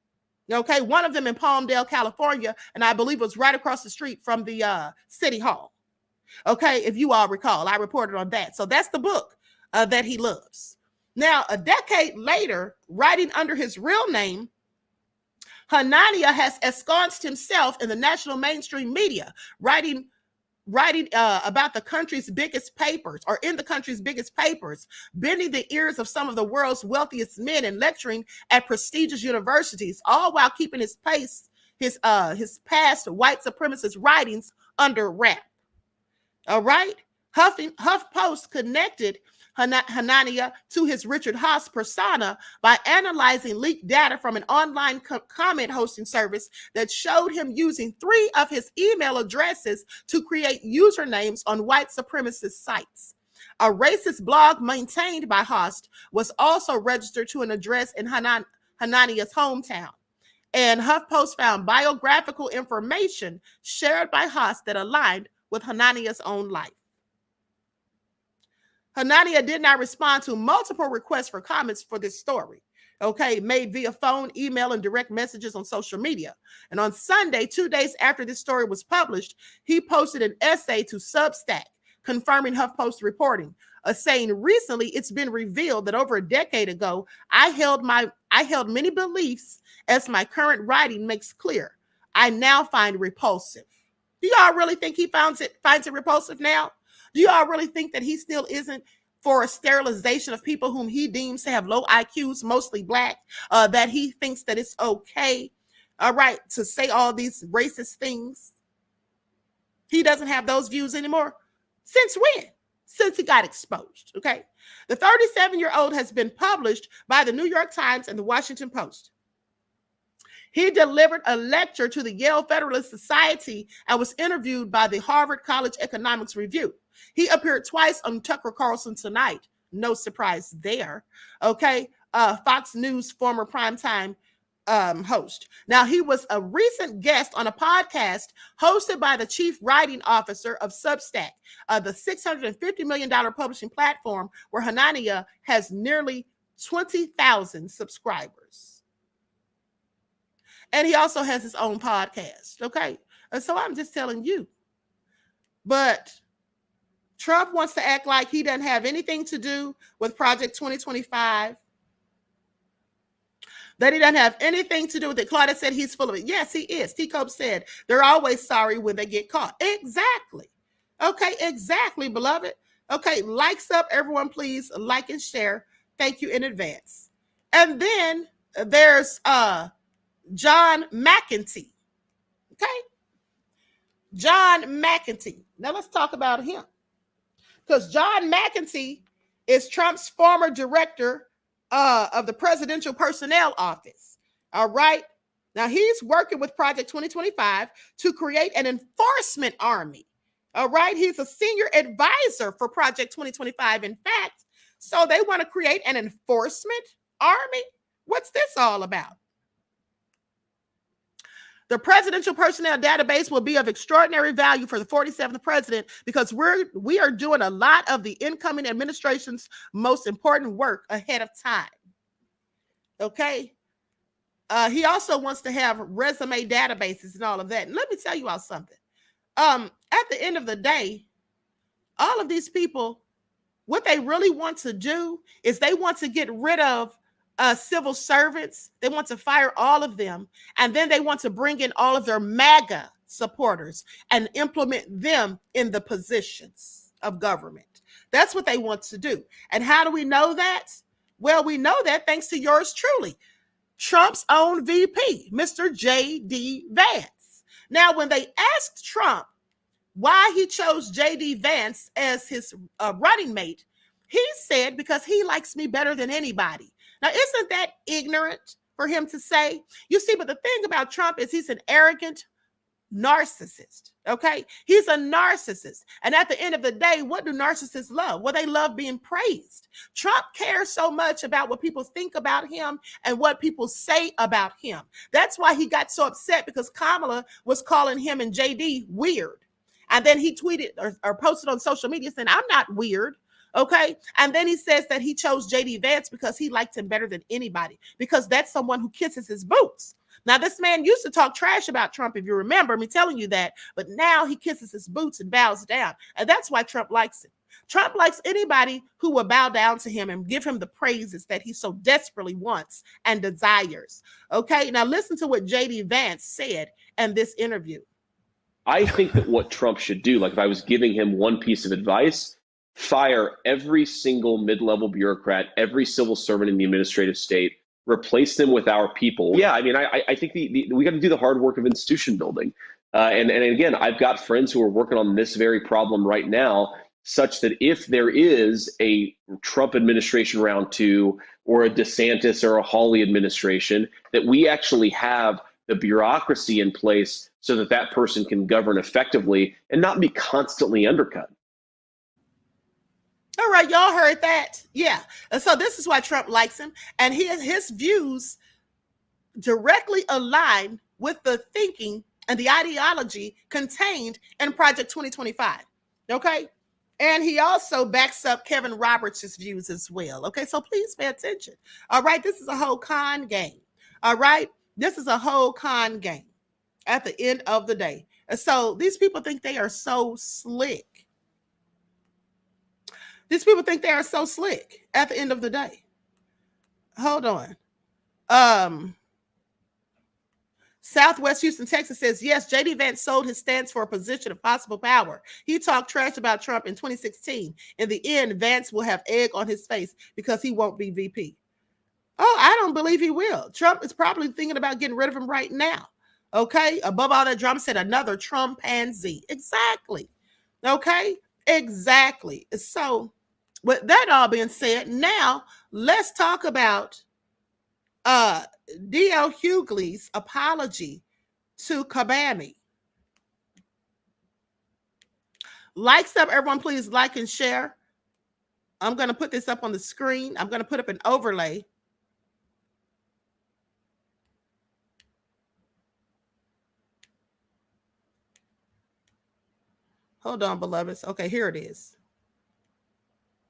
Okay, one of them in Palmdale, California, and I believe it was right across the street from the City Hall. Okay, if you all recall, I reported on that. So that's the book that he loves. Now, a decade later, writing under his real name, Hanania has ensconced himself in the national mainstream media, writing about the country's biggest papers, or in the country's biggest papers, bending the ears of some of the world's wealthiest men and lecturing at prestigious universities, all while keeping his past white supremacist writings under wrap. All right. HuffPost connected Hananiah to his Richard Haas persona by analyzing leaked data from an online comment hosting service that showed him using 3 of his email addresses to create usernames on white supremacist sites. A racist blog maintained by Haas was also registered to an address in Hananiah's hometown. And HuffPost found biographical information shared by Haas that aligned with Hananiah's own life. Ahmadiyyah did not respond to multiple requests for comments for this story, made via phone, email, and direct messages on social media. And on Sunday, 2 days after this story was published, he posted an essay to Substack, confirming HuffPost reporting, saying, recently it's been revealed that over a decade ago, I held many beliefs as my current writing makes clear. I now find repulsive. Do y'all really think he finds it repulsive now? Do y'all really think that he still isn't for a sterilization of people whom he deems to have low IQs, mostly black, that he thinks that it's okay, to say all these racist things? He doesn't have those views anymore. Since when? Since he got exposed, okay? The 37-year-old has been published by the New York Times and the Washington Post. He delivered a lecture to the Yale Federalist Society and was interviewed by the Harvard College Economics Review. He appeared twice on Tucker Carlson Tonight. No surprise there. Fox News former primetime host. Now, he was a recent guest on a podcast hosted by the chief writing officer of Substack, the $650 million publishing platform where Ahmadiyyah has nearly 20,000 subscribers. And he also has his own podcast, And so I'm just telling you. But Trump wants to act like he doesn't have anything to do with Project 2025. That he doesn't have anything to do with it. Claudia said he's full of it. Yes, he is. T-Cope said they're always sorry when they get caught. Exactly. Exactly, beloved. Likes up, everyone, please like and share. Thank you in advance. And then there's John McEntee. John McEntee. Now let's talk about him. Because John McEntee is Trump's former director of the Presidential Personnel Office. All right. Now he's working with Project 2025 to create an enforcement army. All right. He's a senior advisor for Project 2025. In fact, so they want to create an enforcement army. What's this all about? The presidential personnel database will be of extraordinary value for the 47th president because we are doing a lot of the incoming administration's most important work ahead of time. He also wants to have resume databases and all of that. And let me tell you all something. At the end of the day, all of these people, what they really want to do is they want to get rid of civil servants. They want to fire all of them. And then they want to bring in all of their MAGA supporters and implement them in the positions of government. That's what they want to do. And how do we know that? Well, we know that thanks to yours truly, Trump's own VP, Mr. J.D. Vance. Now, when they asked Trump why he chose J.D. Vance as his running mate, he said, because he likes me better than anybody. Now, isn't that ignorant for him to say? You see, but the thing about Trump is he's an arrogant narcissist, He's a narcissist. And at the end of the day, what do narcissists love? Well, they love being praised. Trump cares so much about what people think about him and what people say about him. That's why he got so upset because Kamala was calling him and JD weird. And then he tweeted or posted on social media saying, I'm not weird. And then he says that he chose J.D. Vance because he liked him better than anybody, because that's someone who kisses his boots. Now, this man used to talk trash about Trump, if you remember me telling you that, but now he kisses his boots and bows down. And that's why Trump likes him. Trump likes anybody who will bow down to him and give him the praises that he so desperately wants and desires. Now listen to what J.D. Vance said in this interview. I think that what Trump should do, like if I was giving him one piece of advice, fire every single mid-level bureaucrat, every civil servant in the administrative state, replace them with our people. Yeah, I mean, I think we got to do the hard work of institution building. And again, I've got friends who are working on this very problem right now. such that if there is a Trump administration round 2 or a DeSantis or a Hawley administration, that we actually have the bureaucracy in place so that that person can govern effectively and not be constantly undercut. All right, y'all heard that? Yeah. And so this is why Trump likes him. And his views directly align with the thinking and the ideology contained in Project 2025. Okay? And he also backs up Kevin Roberts' views as well. Okay, so please pay attention. All right, this is a whole con game. All right, this is a whole con game at the end of the day. And so these people think they are so slick. These people think they are so slick at the end of the day. Hold on. Southwest Houston, Texas says, yes, J.D. Vance sold his stance for a position of possible power. He talked trash about Trump in 2016. In the end, Vance will have egg on his face because he won't be VP. Oh, I don't believe he will. Trump is probably thinking about getting rid of him right now. Okay? Above all that drama, said another Trumpanzee. Exactly. Okay? Exactly. So, with that all being said, now let's talk about D.L. Hughley's apology to Kamala. Likes up, everyone, please like and share. I'm going to put this up on the screen. I'm going to put up an overlay. Hold on, beloveds. Okay, here it is.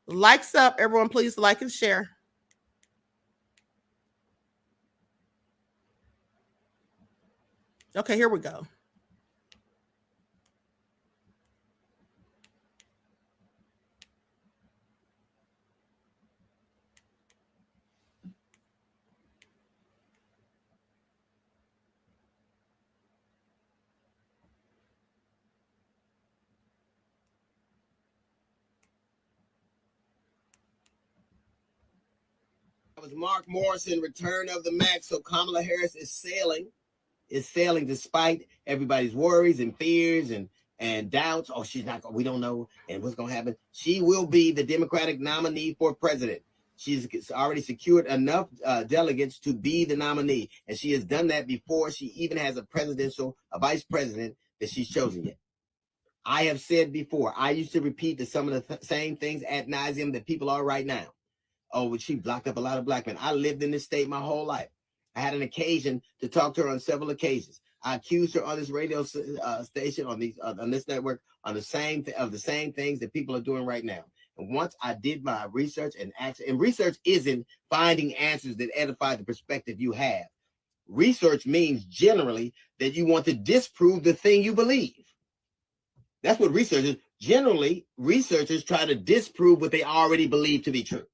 Likes up, everyone, please like and share. Okay, here we go. That was Mark Morrison, Return of the Mac. So Kamala Harris is sailing despite everybody's worries and fears and doubts. Oh, she's not, we don't know, and what's going to happen. She will be the Democratic nominee for president. She's already secured enough delegates to be the nominee, and she has done that before. She even has a vice president that she's chosen yet. I have said before, I used to repeat some of the same things ad nauseum that people are right now. Oh, she blocked up a lot of black men. I lived in this state my whole life. I had an occasion to talk to her on several occasions. I accused her on this radio station, on this network, on the same things that people are doing right now. And once I did my research and research isn't finding answers that edify the perspective you have. Research means generally that you want to disprove the thing you believe. That's what research is. Generally, researchers try to disprove what they already believe to be true.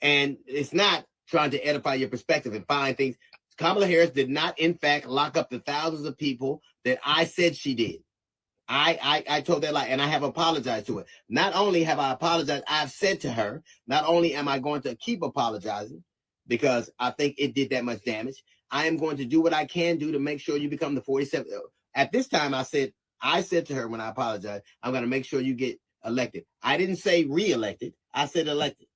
And it's not trying to edify your perspective and find things. Kamala Harris did not, in fact, lock up the thousands of people that I said she did. I told that lie, and I have apologized to her. Not only have I apologized, I've said to her, not only am I going to keep apologizing because I think it did that much damage, I am going to do what I can do to make sure you become the 47th. At this time, I said to her when I apologized, I'm going to make sure you get elected. I didn't say re-elected. I said elected.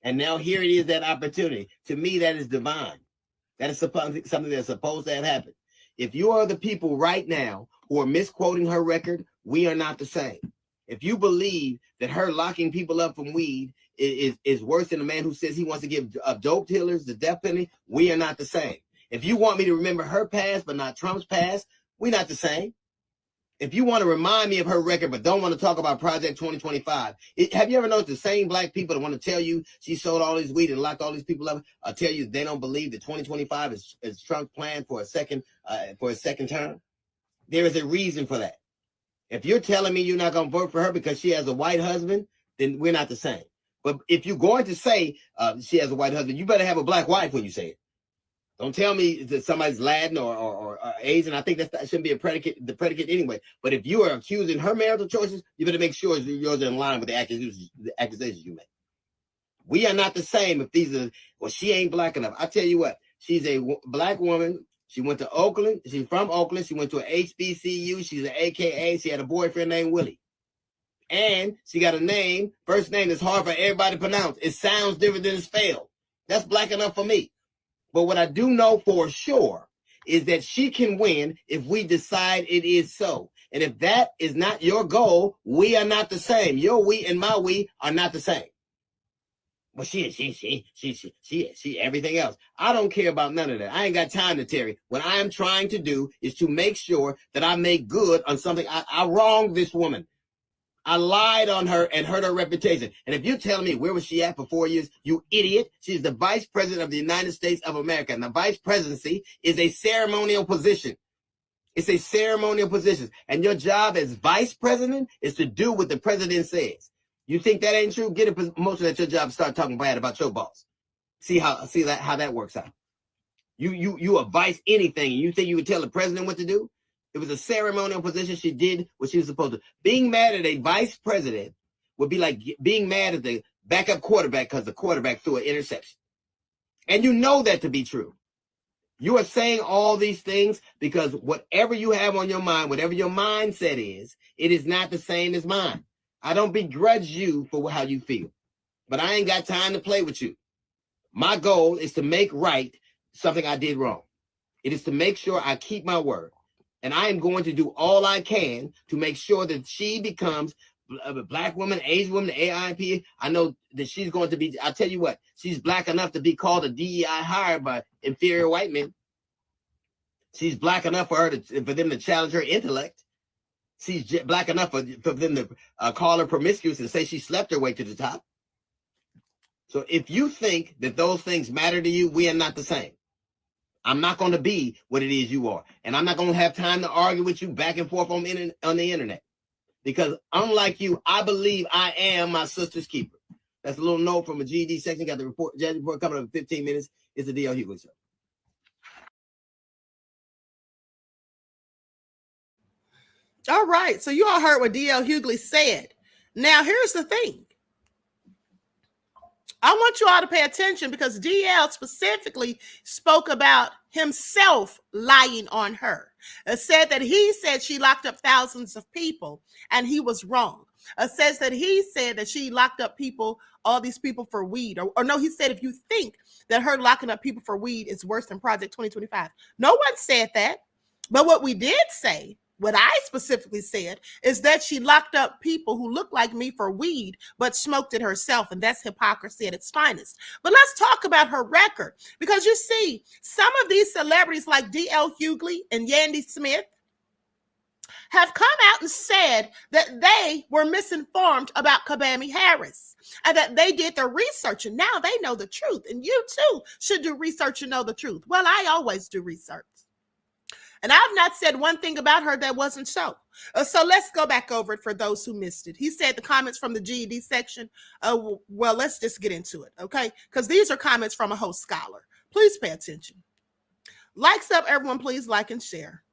And now here it is, that opportunity. To me, that is divine. That is something that's supposed to have happened. If you are the people right now who are misquoting her record, we are not the same. If you believe that her locking people up from weed is worse than a man who says he wants to give dope dealers the death penalty, we are not the same. If you want me to remember her past but not Trump's past, we're not the same. If you want to remind me of her record but don't want to talk about Project 2025, have you ever noticed the same black people that want to tell you she sold all this weed and locked all these people up, tell you they don't believe that 2025 is Trump's plan for a second term? There is a reason for that. If you're telling me you're not going to vote for her because she has a white husband, then we're not the same. But if you're going to say she has a white husband, you better have a black wife when you say it. Don't tell me that somebody's Latin or Asian. I think that shouldn't be the predicate anyway. But if you are accusing her marital choices, you better make sure yours are in line with the accusations you make. We are not the same if these are, well, she ain't black enough. I tell you what, she's a black woman. She went to Oakland. She's from Oakland. She went to an HBCU. She's an AKA. She had a boyfriend named Willie. And she got a name, first name that's hard for everybody to pronounce. It sounds different than it's spelled. That's black enough for me. But what I do know for sure is that she can win if we decide it is so. And if that is not your goal, we are not the same. Your we and my we are not the same. Well, she, everything else. I don't care about none of that. I ain't got time to Terry. What I am trying to do is to make sure that I make good on something. I wronged this woman. I lied on her and hurt her reputation. And if you're telling me where was she at for 4 years, you idiot. She's the vice president of the United States of America. And the vice presidency is a ceremonial position. It's a ceremonial position. And your job as vice president is to do what the president says. You think that ain't true? Get a promotion at your job and start talking bad about your boss. See how that works out. You advise anything. You think you would tell the president what to do? It was a ceremonial position. She did what she was supposed to. Being mad at a vice president would be like being mad at the backup quarterback because the quarterback threw an interception. And you know that to be true. You are saying all these things because whatever you have on your mind, whatever your mindset is, it is not the same as mine. I don't begrudge you for how you feel, but I ain't got time to play with you. My goal is to make right something I did wrong. It is to make sure I keep my word. And I am going to do all I can to make sure that she becomes a black woman, Asian woman, AIP. I know that she's going to be, I'll tell you what, she's black enough to be called a DEI hire by inferior white men. She's black enough for them to challenge her intellect. She's black enough for them to call her promiscuous and say she slept her way to the top. So if you think that those things matter to you, we are not the same. I'm not going to be what it is you are. And I'm not going to have time to argue with you back and forth on the internet. Because unlike you, I believe I am my sister's keeper. That's a little note from a GED section. Got the judge report coming up in 15 minutes. It's the D.L. Hughley Show. All right. So you all heard what D.L. Hughley said. Now, here's the thing. I want you all to pay attention because DL specifically spoke about himself lying on her. It said that he said she locked up thousands of people and he was wrong. It says that he said that she locked up people, all these people for weed. Or no, he said if you think that her locking up people for weed is worse than Project 2025. No one said that. But what we did say, what I specifically said, is that she locked up people who look like me for weed, but smoked it herself. And that's hypocrisy at its finest. But let's talk about her record. Because you see, some of these celebrities like D.L. Hughley and Yandy Smith have come out and said that they were misinformed about Kamala Harris and that they did their research and now they know the truth. And you too should do research and know the truth. Well, I always do research. And I've not said one thing about her that wasn't so. So let's go back over it for those who missed it. He said the comments from the GED section. Well, let's just get into it, okay? Because these are comments from a host scholar. Please pay attention. Likes up, everyone. Please like and share.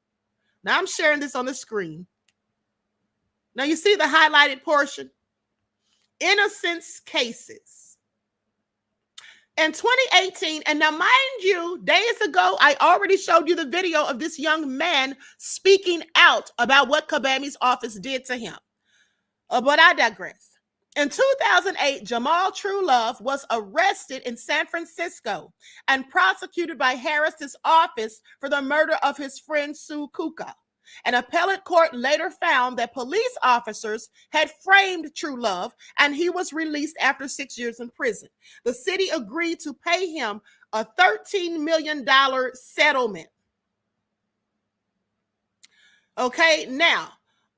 Now I'm sharing this on the screen. Now you see the highlighted portion. Innocence cases. In 2018, and now mind you, days ago, I already showed you the video of this young man speaking out about what Kamala's office did to him. But I digress. In 2008, Jamal Truelove was arrested in San Francisco and prosecuted by Harris's office for the murder of his friend Sue Kuka. An appellate court later found that police officers had framed Truelove and he was released after 6 years in prison. The city agreed to pay him a $13 million settlement. Okay, now,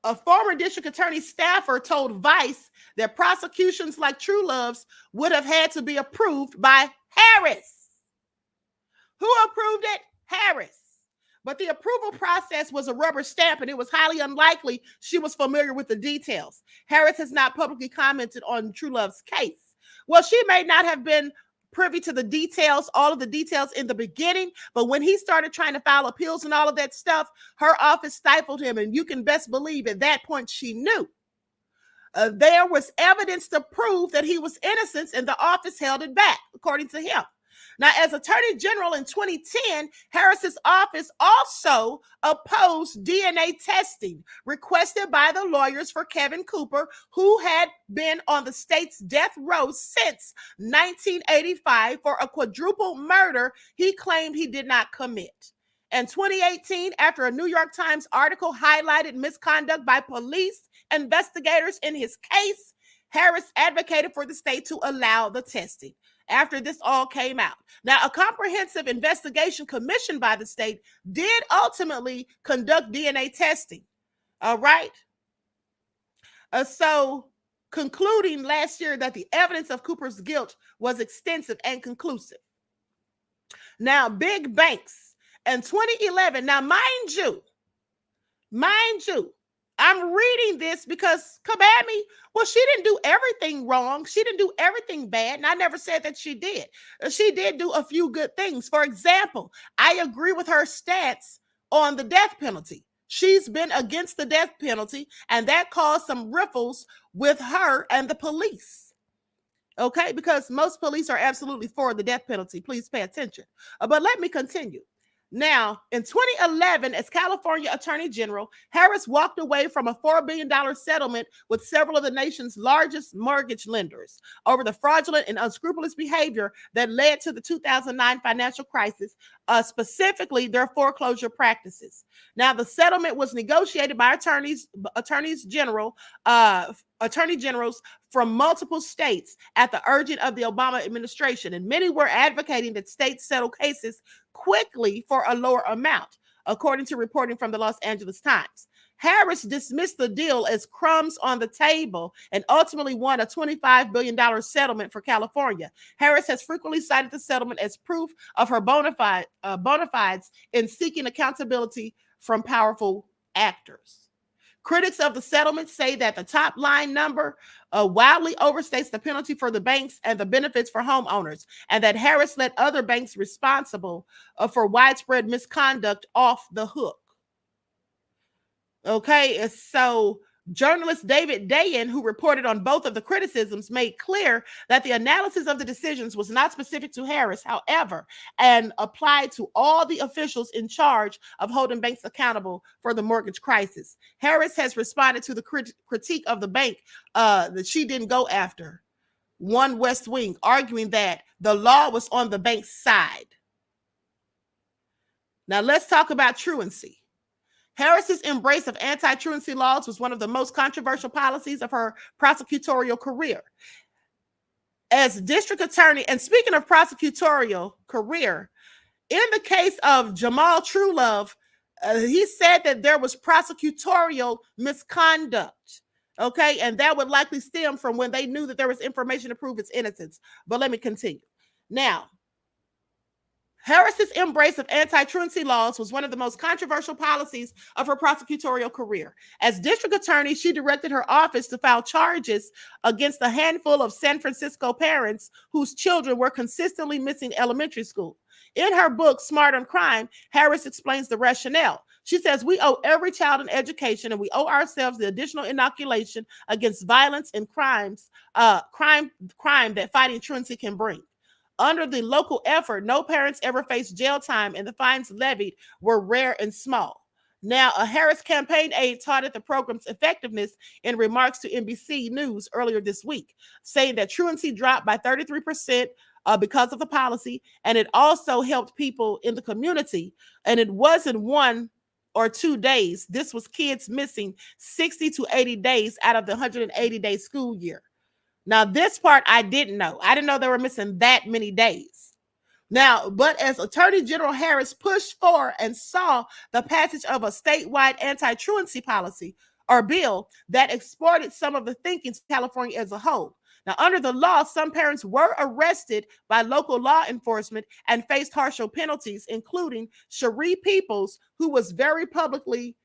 a former district attorney staffer told Vice that prosecutions like Truelove's would have had to be approved by Harris. Who approved it? Harris. But the approval process was a rubber stamp, and it was highly unlikely she was familiar with the details. Harris has not publicly commented on Truelove's case. Well, she may not have been privy to the details, all of the details in the beginning, but when he started trying to file appeals and all of that stuff, her office stifled him, and you can best believe at that point she knew. There was evidence to prove that he was innocent, and the office held it back, according to him. Now, as Attorney General in 2010, Harris's office also opposed DNA testing requested by the lawyers for Kevin Cooper, who had been on the state's death row since 1985 for a quadruple murder he claimed he did not commit. In 2018, after a New York Times article highlighted misconduct by police investigators in his case, Harris advocated for the state to allow the testing. After this all came out. Now, a comprehensive investigation commissioned by the state did ultimately conduct DNA testing. All right. So concluding last year that the evidence of Cooper's guilt was extensive and conclusive. Now, big banks in 2011. Now, mind you, I'm reading this because Kabami, well, she didn't do everything wrong. She didn't do everything bad. And I never said that she did. She did do a few good things. For example, I agree with her stance on the death penalty. She's been against the death penalty, and that caused some riffles with her and the police. Okay, because most police are absolutely for the death penalty. Please pay attention. But let me continue. Now, in 2011, as California Attorney General, Harris walked away from a $4 billion settlement with several of the nation's largest mortgage lenders over the fraudulent and unscrupulous behavior that led to the 2009 financial crisis, specifically their foreclosure practices. Now, the settlement was negotiated by attorneys generals from multiple states at the urging of the Obama administration, and many were advocating that states settle cases quickly for a lower amount, according to reporting from the Los Angeles Times. Harris dismissed the deal as crumbs on the table and ultimately won a $25 billion settlement for California. Harris has frequently cited the settlement as proof of her bona fides in seeking accountability from powerful actors. Critics of the settlement say that the top line number wildly overstates the penalty for the banks and the benefits for homeowners, and that Harris let other banks responsible for widespread misconduct off the hook. Okay, so journalist David Dayen, who reported on both of the criticisms, made clear that the analysis of the decisions was not specific to Harris, however, and applied to all the officials in charge of holding banks accountable for the mortgage crisis. Harris has responded to the critique of the bank that she didn't go after, One West Wing, arguing that the law was on the bank's side. Now let's talk about truancy. Harris's embrace of anti-truancy laws was one of the most controversial policies of her prosecutorial career. As district attorney, and speaking of prosecutorial career, in the case of Jamal Truelove, he said that there was prosecutorial misconduct. Okay, and that would likely stem from when they knew that there was information to prove its innocence. But let me continue. Now, Harris's embrace of anti-truancy laws was one of the most controversial policies of her prosecutorial career. As district attorney, she directed her office to file charges against a handful of San Francisco parents whose children were consistently missing elementary school. In her book, Smart on Crime, Harris explains the rationale. She says, we owe every child an education, and we owe ourselves the additional inoculation against violence and crime that fighting truancy can bring. Under the local effort, no parents ever faced jail time, and the fines levied were rare and small. Now, a Harris campaign aide touted the program's effectiveness in remarks to NBC News earlier this week, saying that truancy dropped by 33% because of the policy, and it also helped people in the community. And it wasn't 1 or 2 days. This was kids missing 60 to 80 days out of the 180-day school year. Now, this part I didn't know. I didn't know they were missing that many days. Now, but as Attorney General Harris pushed for and saw the passage of a statewide anti-truancy policy or bill that exported some of the thinking to California as a whole. Now, under the law, some parents were arrested by local law enforcement and faced harsher penalties, including Cherie Peoples, who was very publicly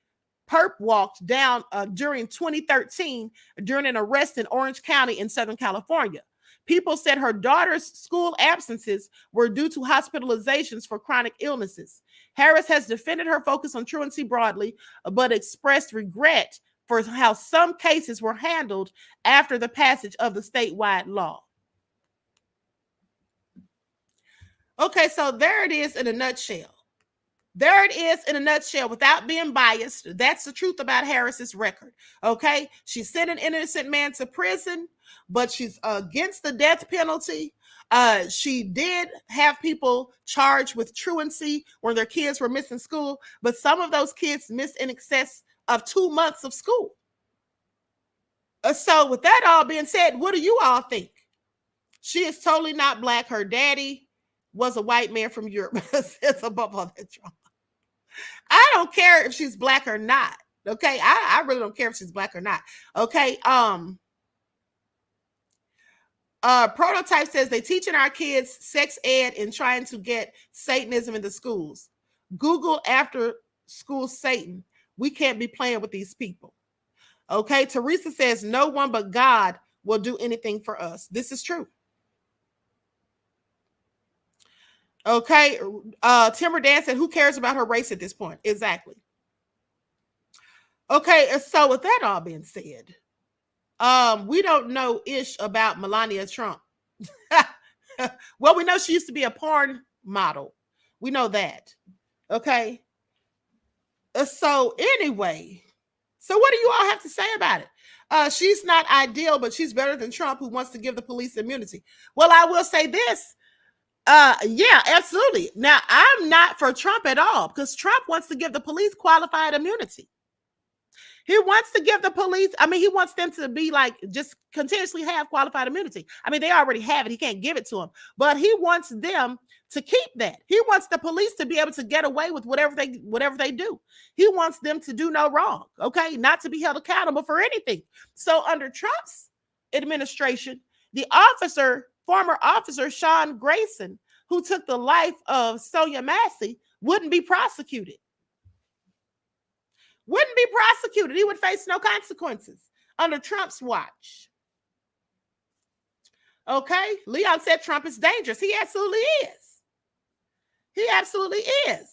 perp walked down during 2013 during an arrest in Orange County in Southern California. People said her daughter's school absences were due to hospitalizations for chronic illnesses. Harris has defended her focus on truancy broadly, but expressed regret for how some cases were handled after the passage of the statewide law. Okay, so there it is in a nutshell. There it is in a nutshell without being biased. That's the truth about Harris's record. Okay, she sent an innocent man to prison, but she's against the death penalty. She did have people charged with truancy when their kids were missing school, but some of those kids missed in excess of 2 months of school. So with that all being said, what do you all think? She is totally not black. Her daddy was a white man from Europe. It's above all that drama. I don't care if she's black or not. Okay. I really don't care if she's black or not. Okay. Prototype says they teaching our kids sex ed and trying to get Satanism in the schools. Google after school Satan. We can't be playing with these people. Okay. Teresa says no one but God will do anything for us. This is true. Okay. Timber Dan said, who cares about her race at this point? Exactly. Okay. So with that all being said, we don't know ish about Melania Trump. Well, we know she used to be a porn model. We know that. Okay. So anyway, so what do you all have to say about it? She's not ideal, but she's better than Trump, who wants to give the police immunity. Well, I will say this. Yeah, absolutely. Now, I'm not for Trump at all, because Trump wants to give the police qualified immunity. He wants to give the police, he wants them to be like, just continuously have qualified immunity. They already have it. He can't give it to them, but he wants them to keep that. He wants the police to be able to get away with whatever they do. He wants them to do no wrong, okay? Not to be held accountable for anything. So under Trump's administration, the former officer, Sean Grayson, who took the life of Sonya Massie, wouldn't be prosecuted. Wouldn't be prosecuted. He would face no consequences under Trump's watch. Okay. Leon said Trump is dangerous. He absolutely is. He absolutely is.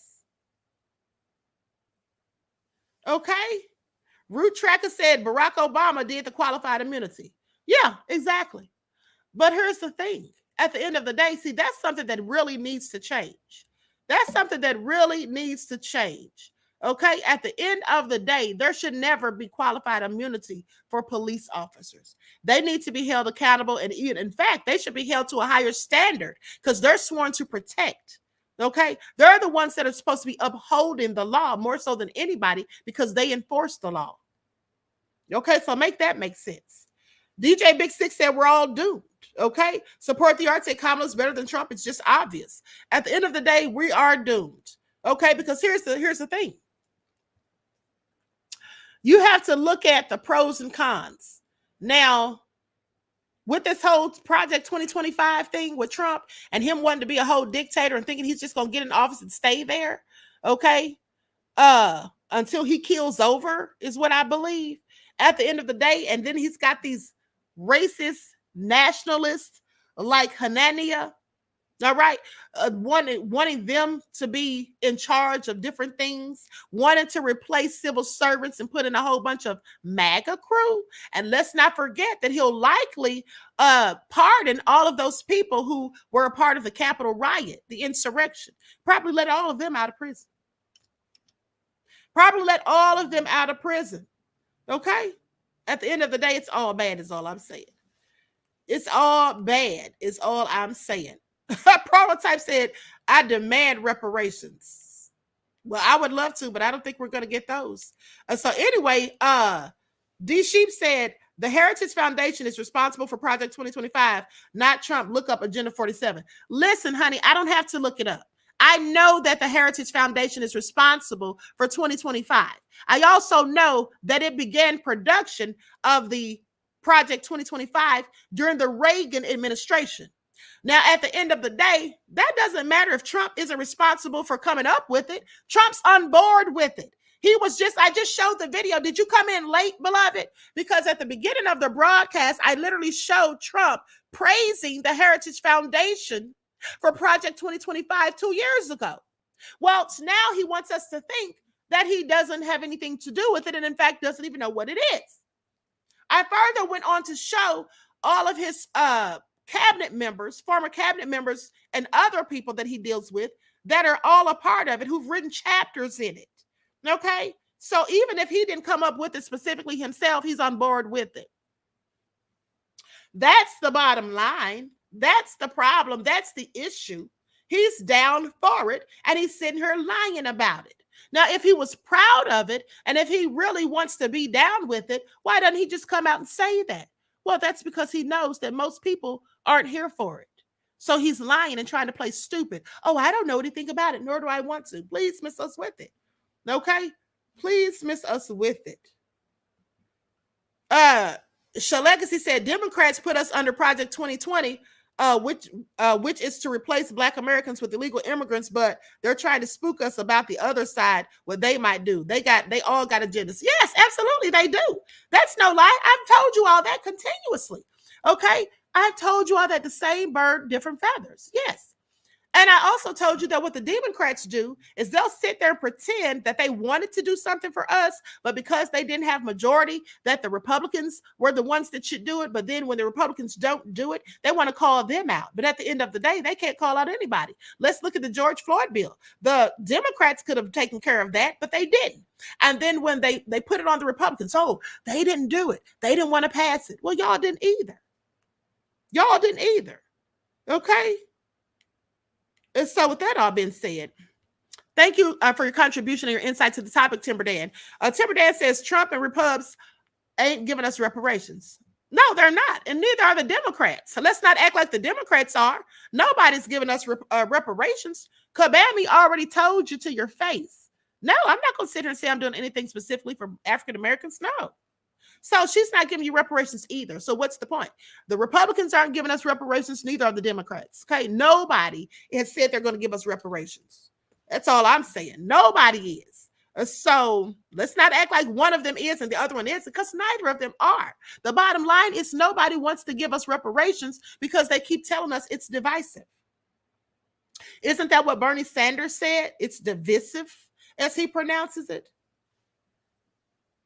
Okay. Root Tracker said Barack Obama did the qualified immunity. Yeah, exactly. But here's the thing. At the end of the day, see, that's something that really needs to change. That's something that really needs to change. Okay, at the end of the day, there should never be qualified immunity for police officers. They need to be held accountable, and in fact, they should be held to a higher standard because they're sworn to protect. Okay, they're the ones that are supposed to be upholding the law more so than anybody because they enforce the law. Okay, so make that make sense. DJ Big Six said we're all doomed. Okay, support the arts. Say Kamala's better than Trump. It's just obvious. At the end of the day, we are doomed. Okay, because here's the thing. You have to look at the pros and cons. Now, with this whole Project 2025 thing with Trump and him wanting to be a whole dictator and thinking he's just going to get in office and stay there, okay, until he kills over is what I believe at the end of the day. And then he's got these racist nationalists like Ahmadiyyah, all right, wanting them to be in charge of different things, wanting to replace civil servants and put in a whole bunch of MAGA crew. And let's not forget that he'll likely pardon all of those people who were a part of the Capitol riot, the insurrection. Probably let all of them out of prison. Probably let all of them out of prison. Okay? At the end of the day, it's all bad is all I'm saying. It's all bad is all I'm saying. Prototype said, I demand reparations. Well, I would love to, but I don't think we're going to get those. So anyway, D Sheep said, the Heritage Foundation is responsible for Project 2025, not Trump. Look up Agenda 47. Listen, honey, I don't have to look it up. I know that the Heritage Foundation is responsible for 2025. I also know that it began production of the Project 2025 during the Reagan administration. Now, at the end of the day, that doesn't matter if Trump isn't responsible for coming up with it. Trump's on board with it. I just showed the video. Did you come in late, beloved? Because at the beginning of the broadcast, I literally showed Trump praising the Heritage Foundation for Project 2025 2 years ago. Well, now he wants us to think that he doesn't have anything to do with it and in fact doesn't even know what it is. I further went on to show all of his cabinet members, former cabinet members, and other people that he deals with that are all a part of it, who've written chapters in it. Okay? So even if he didn't come up with it specifically himself, he's on board with it. That's the bottom line. That's the problem. That's the issue. He's down for it, and he's sitting here lying about it. Now, if he was proud of it, and if he really wants to be down with it, why doesn't he just come out and say that? Well, that's because he knows that most people aren't here for it. So he's lying and trying to play stupid. Oh, I don't know anything about it, nor do I want to. Please miss us with it. Okay? Please miss us with it. Legacy said, Democrats put us under Project 2020, which is to replace Black Americans with illegal immigrants, but they're trying to spook us about the other side, what they might do. They all got agendas. Yes, absolutely, they do. That's no lie. I've told you all that continuously. Okay, I've told you all that. The same bird, different feathers. Yes. And I also told you that what the Democrats do is they'll sit there and pretend that they wanted to do something for us, but because they didn't have majority, that the Republicans were the ones that should do it. But then when the Republicans don't do it, they want to call them out. But at the end of the day, they can't call out anybody. Let's look at the George Floyd bill. The Democrats could have taken care of that, but they didn't. And then when they put it on the Republicans, oh, they didn't do it. They didn't want to pass it. Well, y'all didn't either. Y'all didn't either. Okay? And so with that all being said, thank you for your contribution and your insight to the topic, Timber Dan. Timber Dan says Trump and Repubs ain't giving us reparations. No, they're not. And neither are the Democrats. So let's not act like the Democrats are. Nobody's giving us reparations. Kabami already told you to your face. No, I'm not going to sit here and say I'm doing anything specifically for African Americans. No. So she's not giving you reparations either. So what's the point? The Republicans aren't giving us reparations, neither are the Democrats. Okay, nobody has said they're going to give us reparations. That's all I'm saying. Nobody is. So let's not act like one of them is and the other one isn't, because neither of them are. The bottom line is nobody wants to give us reparations because they keep telling us it's divisive. Isn't that what Bernie Sanders said? It's divisive, as he pronounces it.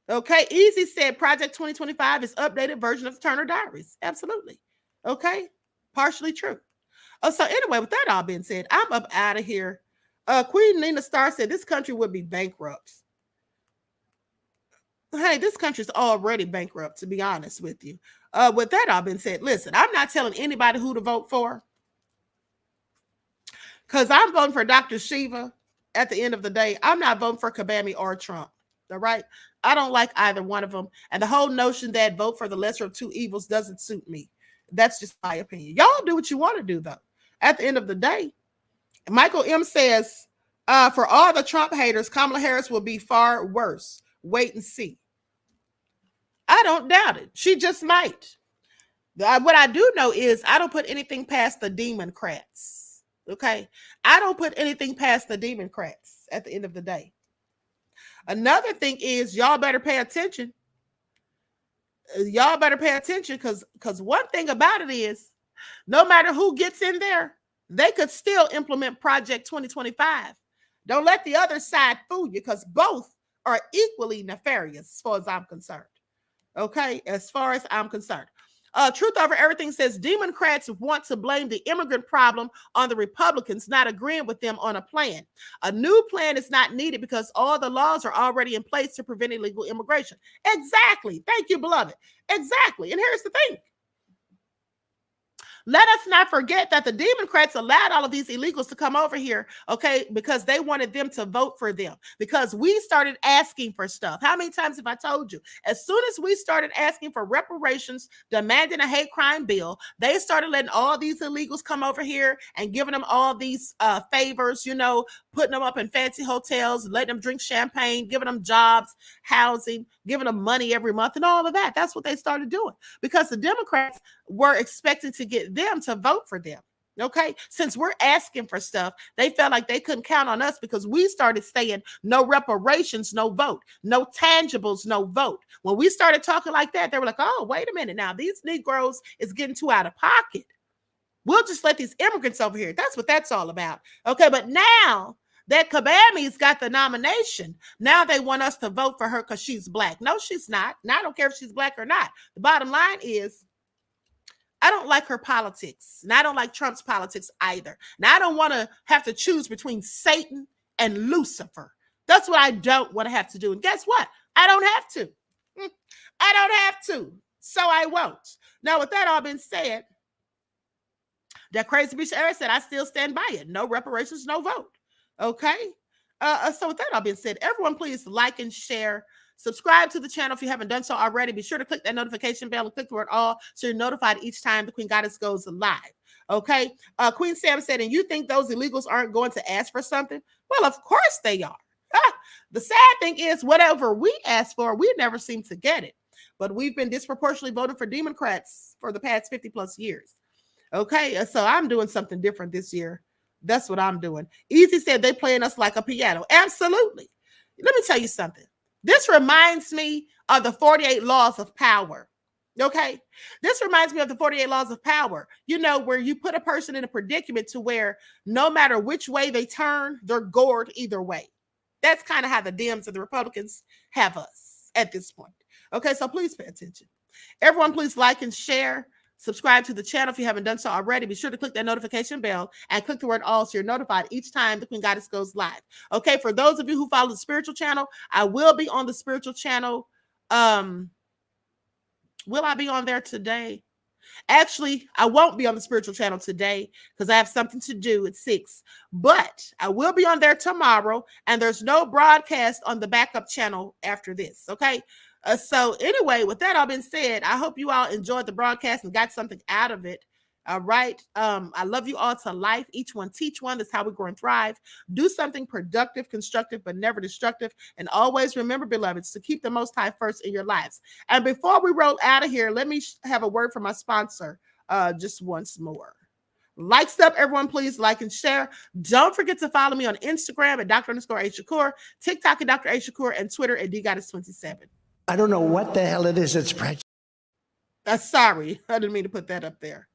Okay, Easy said Project 2025 is updated version of the Turner Diaries. Absolutely. Okay, partially true. So anyway, with that all being said, I'm up out of here. Queen Nina Starr said this country would be bankrupt. Hey, this country's already bankrupt, to be honest with you. With that all being said, listen, I'm not telling anybody who to vote for, because I'm voting for Dr. Shiva. At the end of the day, I'm not voting for Kabami or Trump. All right. I don't like either one of them. And the whole notion that vote for the lesser of two evils doesn't suit me. That's just my opinion. Y'all do what you want to do, though. At the end of the day, Michael M. says, for all the Trump haters, Kamala Harris will be far worse. Wait and see. I don't doubt it. She just might. What I do know is I don't put anything past the Democrats. Okay? I don't put anything past the Democrats at the end of the day. Another thing is y'all better pay attention. Y'all better pay attention because one thing about it is no matter who gets in there, they could still implement Project 2025. Don't let the other side fool you, because both are equally nefarious as far as I'm concerned. Okay, as far as I'm concerned. Truth Over Everything says Democrats want to blame the immigrant problem on the Republicans, not agreeing with them on a plan. A new plan is not needed because all the laws are already in place to prevent illegal immigration. Exactly. Thank you, beloved. Exactly. And here's the thing. Let us not forget that the Democrats allowed all of these illegals to come over here, okay, because they wanted them to vote for them, because we started asking for stuff. How many times have I told you? As soon as we started asking for reparations, demanding a hate crime bill, they started letting all these illegals come over here and giving them all these favors, you know, putting them up in fancy hotels, letting them drink champagne, giving them jobs, housing, giving them money every month and all of that. That's what they started doing because the Democrats were expecting to get them to vote for them. Okay, since we're asking for stuff, they felt like they couldn't count on us because we started saying no reparations, no vote, no tangibles, no vote. When we started talking like that, they were like, oh, wait a minute now, these Negroes is getting too out of pocket. We'll just let these immigrants over here. That's what that's all about. Okay, but now that Kabami's got the nomination, now they want us to vote for her because she's black. No, she's not. And I don't care if she's black or not. The bottom line is, I don't like her politics. And I don't like Trump's politics either. Now, I don't want to have to choose between Satan and Lucifer. That's what I don't want to have to do. And guess what? I don't have to. I don't have to. So I won't. Now, with that all been said, that crazy bitch Eric said, I still stand by it. No reparations, no vote. Okay? So with that all been said, everyone please like and share. Subscribe to the channel if you haven't done so already. Be sure to click that notification bell and click the word all so you're notified each time the Queen Goddess goes live. Okay? Queen Sam said, and you think those illegals aren't going to ask for something? Well, of course they are. The sad thing is, whatever we ask for, we never seem to get it. But we've been disproportionately voting for Democrats for the past 50 plus years. Okay, so I'm doing something different this year. That's what I'm doing. Easy said they playing us like a piano. Absolutely. Let me tell you something. This reminds me of the 48 laws of power. Okay, this reminds me of the 48 laws of power. You know, where you put a person in a predicament to where no matter which way they turn, they're gored either way. That's kind of how the Dems and the Republicans have us at this point. Okay, so please pay attention. Everyone, please like and share. Subscribe to the channel if you haven't done so already. Be sure to click that notification bell and click the word all so you're notified each time the Queen Goddess goes live. Okay, for those of you who follow the spiritual channel, I will be on the spiritual channel. Will I be on there today? Actually, I won't be on the spiritual channel today because I have something to do at 6. But I will be on there tomorrow, and there's no broadcast on the backup channel after this. Okay. So anyway, with that all been said, I hope you all enjoyed the broadcast and got something out of it. All right. I love you all to life. Each one teach one. That's how we grow and thrive. Do something productive, constructive, but never destructive. And always remember, beloveds, to keep the Most High first in your lives. And before we roll out of here, let me have a word from my sponsor just once more. Likes up, everyone, please like and share. Don't forget to follow me on Instagram at Dr._A_Shakur, TikTok at Dr. A Shakur, and Twitter at DGoddess27. I don't know what the hell it is. It's prejudice. Sorry, I didn't mean to put that up there.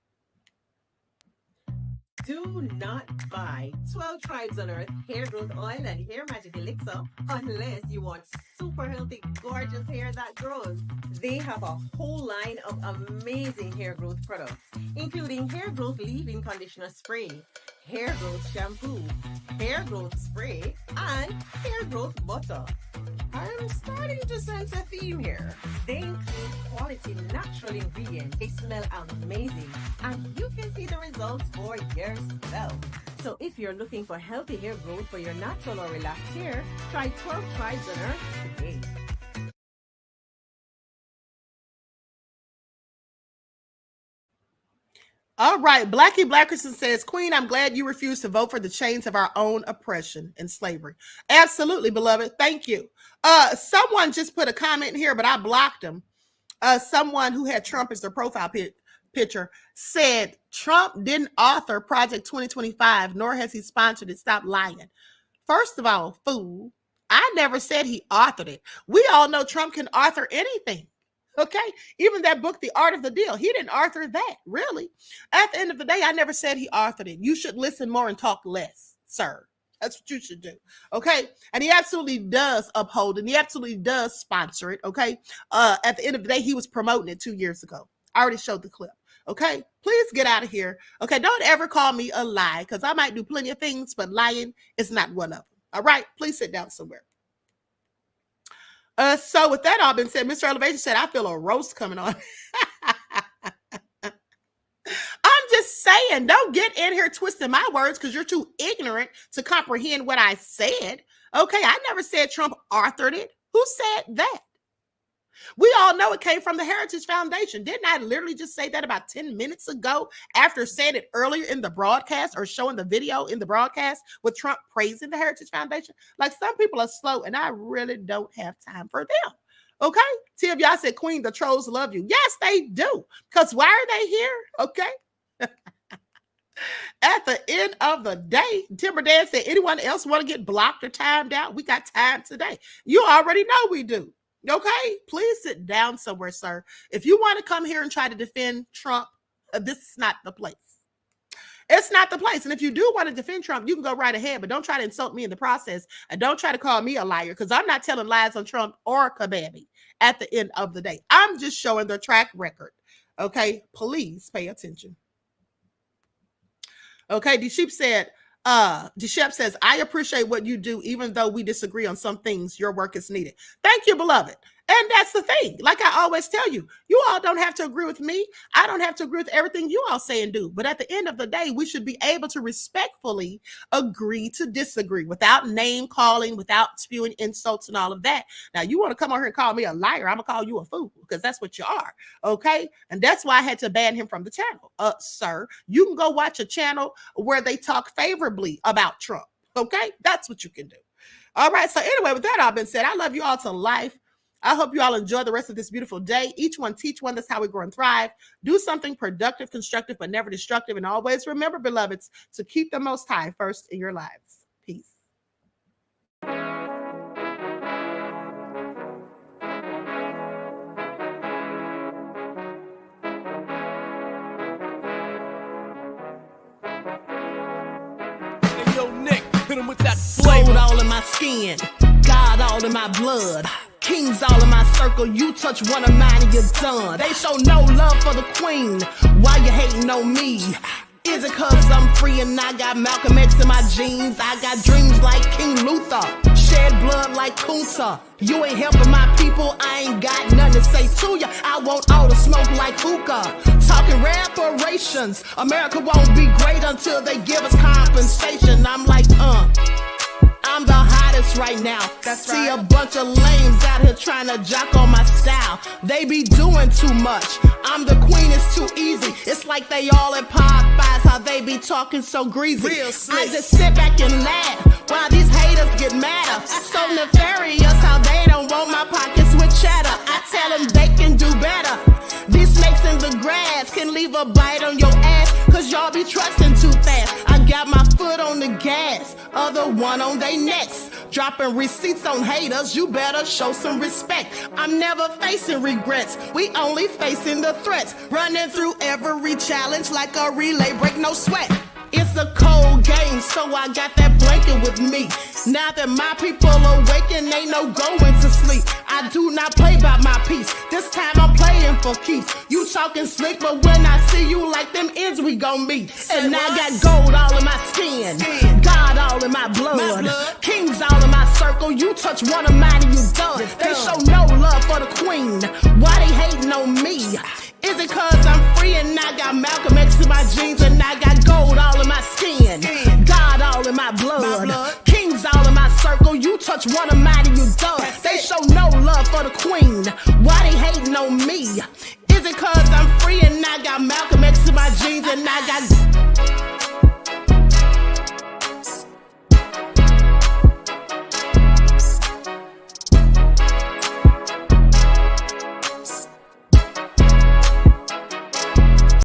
Do not buy 12 Tribes on Earth hair growth oil and hair magic elixir unless you want super healthy, gorgeous hair that grows. They have a whole line of amazing hair growth products, including hair growth leave-in conditioner spray, hair growth shampoo, hair growth spray, and hair growth butter. I'm starting to sense a theme here. They include quality natural ingredients. They smell amazing, and you can see the results for yourself. So if you're looking for healthy hair growth for your natural or relaxed hair, try 12 Tribes on Earth today. All right. Blackie Blackerson says, Queen, I'm glad you refused to vote for the chains of our own oppression and slavery. Absolutely, beloved. Thank you. Someone just put a comment here, but I blocked them. Someone who had Trump as their profile picture said Trump didn't author Project 2025, nor has he sponsored it. Stop lying. First of all, fool, I never said he authored it. We all know Trump can author anything. Okay, even that book, The Art of the Deal, he didn't author that, really. At the end of the day, I never said he authored it. You should listen more and talk less, sir. That's what you should do, okay? And he absolutely does uphold it, and he absolutely does sponsor it, okay? At the end of the day, he was promoting it 2 years ago. I already showed the clip, okay? Please get out of here, okay? Don't ever call me a lie, because I might do plenty of things, but lying is not one of them, all right? Please sit down somewhere. So with that all been said, Mr. Elevation said, I feel a roast coming on. I'm just saying, don't get in here twisting my words because you're too ignorant to comprehend what I said. Okay, I never said Trump authored it. Who said that? We all know it came from the Heritage Foundation. Didn't I literally just say that about 10 minutes ago after saying it earlier in the broadcast or showing the video in the broadcast with Trump praising the Heritage Foundation? Like, some people are slow and I really don't have time for them. Okay? T of y'all said, Queen, the trolls love you. Yes, they do. Because why are they here? Okay? At the end of the day, Timber Dan said, anyone else want to get blocked or timed out? We got time today. You already know we do. Okay, please sit down somewhere, sir. If you want to come here and try to defend Trump, this is not the place. It's not the place. And if you do want to defend Trump, you can go right ahead, but don't try to insult me in the process. And don't try to call me a liar, because I'm not telling lies on Trump or Kababi at the end of the day. I'm just showing their track record. Okay, please pay attention. Okay, Deshep says, I appreciate what you do, even though we disagree on some things. Your work is needed. Thank you, beloved. And that's the thing. Like I always tell you, you all don't have to agree with me. I don't have to agree with everything you all say and do. But at the end of the day, we should be able to respectfully agree to disagree without name calling, without spewing insults and all of that. Now, you want to come on here and call me a liar, I'm going to call you a fool, because that's what you are. Okay? And that's why I had to ban him from the channel. Sir, you can go watch a channel where they talk favorably about Trump. Okay? That's what you can do. All right. So anyway, with that all been said, I love you all to life. I hope you all enjoy the rest of this beautiful day. Each one teach one. That's how we grow and thrive. Do something productive, constructive, but never destructive. And always remember, beloveds, to keep the Most High first in your lives. Peace. Hey, yo, Nick, hit him with that flavor. Gold all in my skin, God all in my blood. Kings all in my circle, you touch one of mine and you're done. They show no love for the queen, why you hating on me? Is it cause I'm free and I got Malcolm X in my jeans? I got dreams like King Luther, shed blood like Kunta. You ain't helping my people, I ain't got nothing to say to ya. I want all the smoke like hookah. Talking reparations, America won't be great until they give us compensation. I'm like, I'm the hottest right now. See a bunch of lames out here trying to jock on my style. They be doing too much. I'm the queen, it's too easy. It's like they all at Popeyes, how they be talking so greasy. I just sit back and laugh while these haters get madder. So nefarious how they don't want my pockets with cheddar. I tell them they can do better. These snakes in the grass can leave a bite on your ass, cause y'all be trusting too fast. I got my foot on the gas, other one on they necks. Dropping receipts on haters, you better show some respect. I'm never facing regrets, we only facing the threats. Running through every challenge like a relay, break no sweat. It's a cold game, so I got that blanket with me. Now that my people awaken, ain't no going to sleep. I do not play by my piece, this time I'm playing for keeps. You talking slick, but when I see you like them ends, we gon' meet. And I got gold all in my skin, God all in my blood. Kings all in my circle, you touch one of mine and you done. They show no love for the queen, why they hating on me? Is it cause I'm free and I got Malcolm X in my jeans and I got gold all in my skin, God all in my blood. Kings all in my circle, you touch one of mine and you done. They show no love for the queen, why they hating on me? Is it cause I'm free and I got Malcolm X in my jeans and I got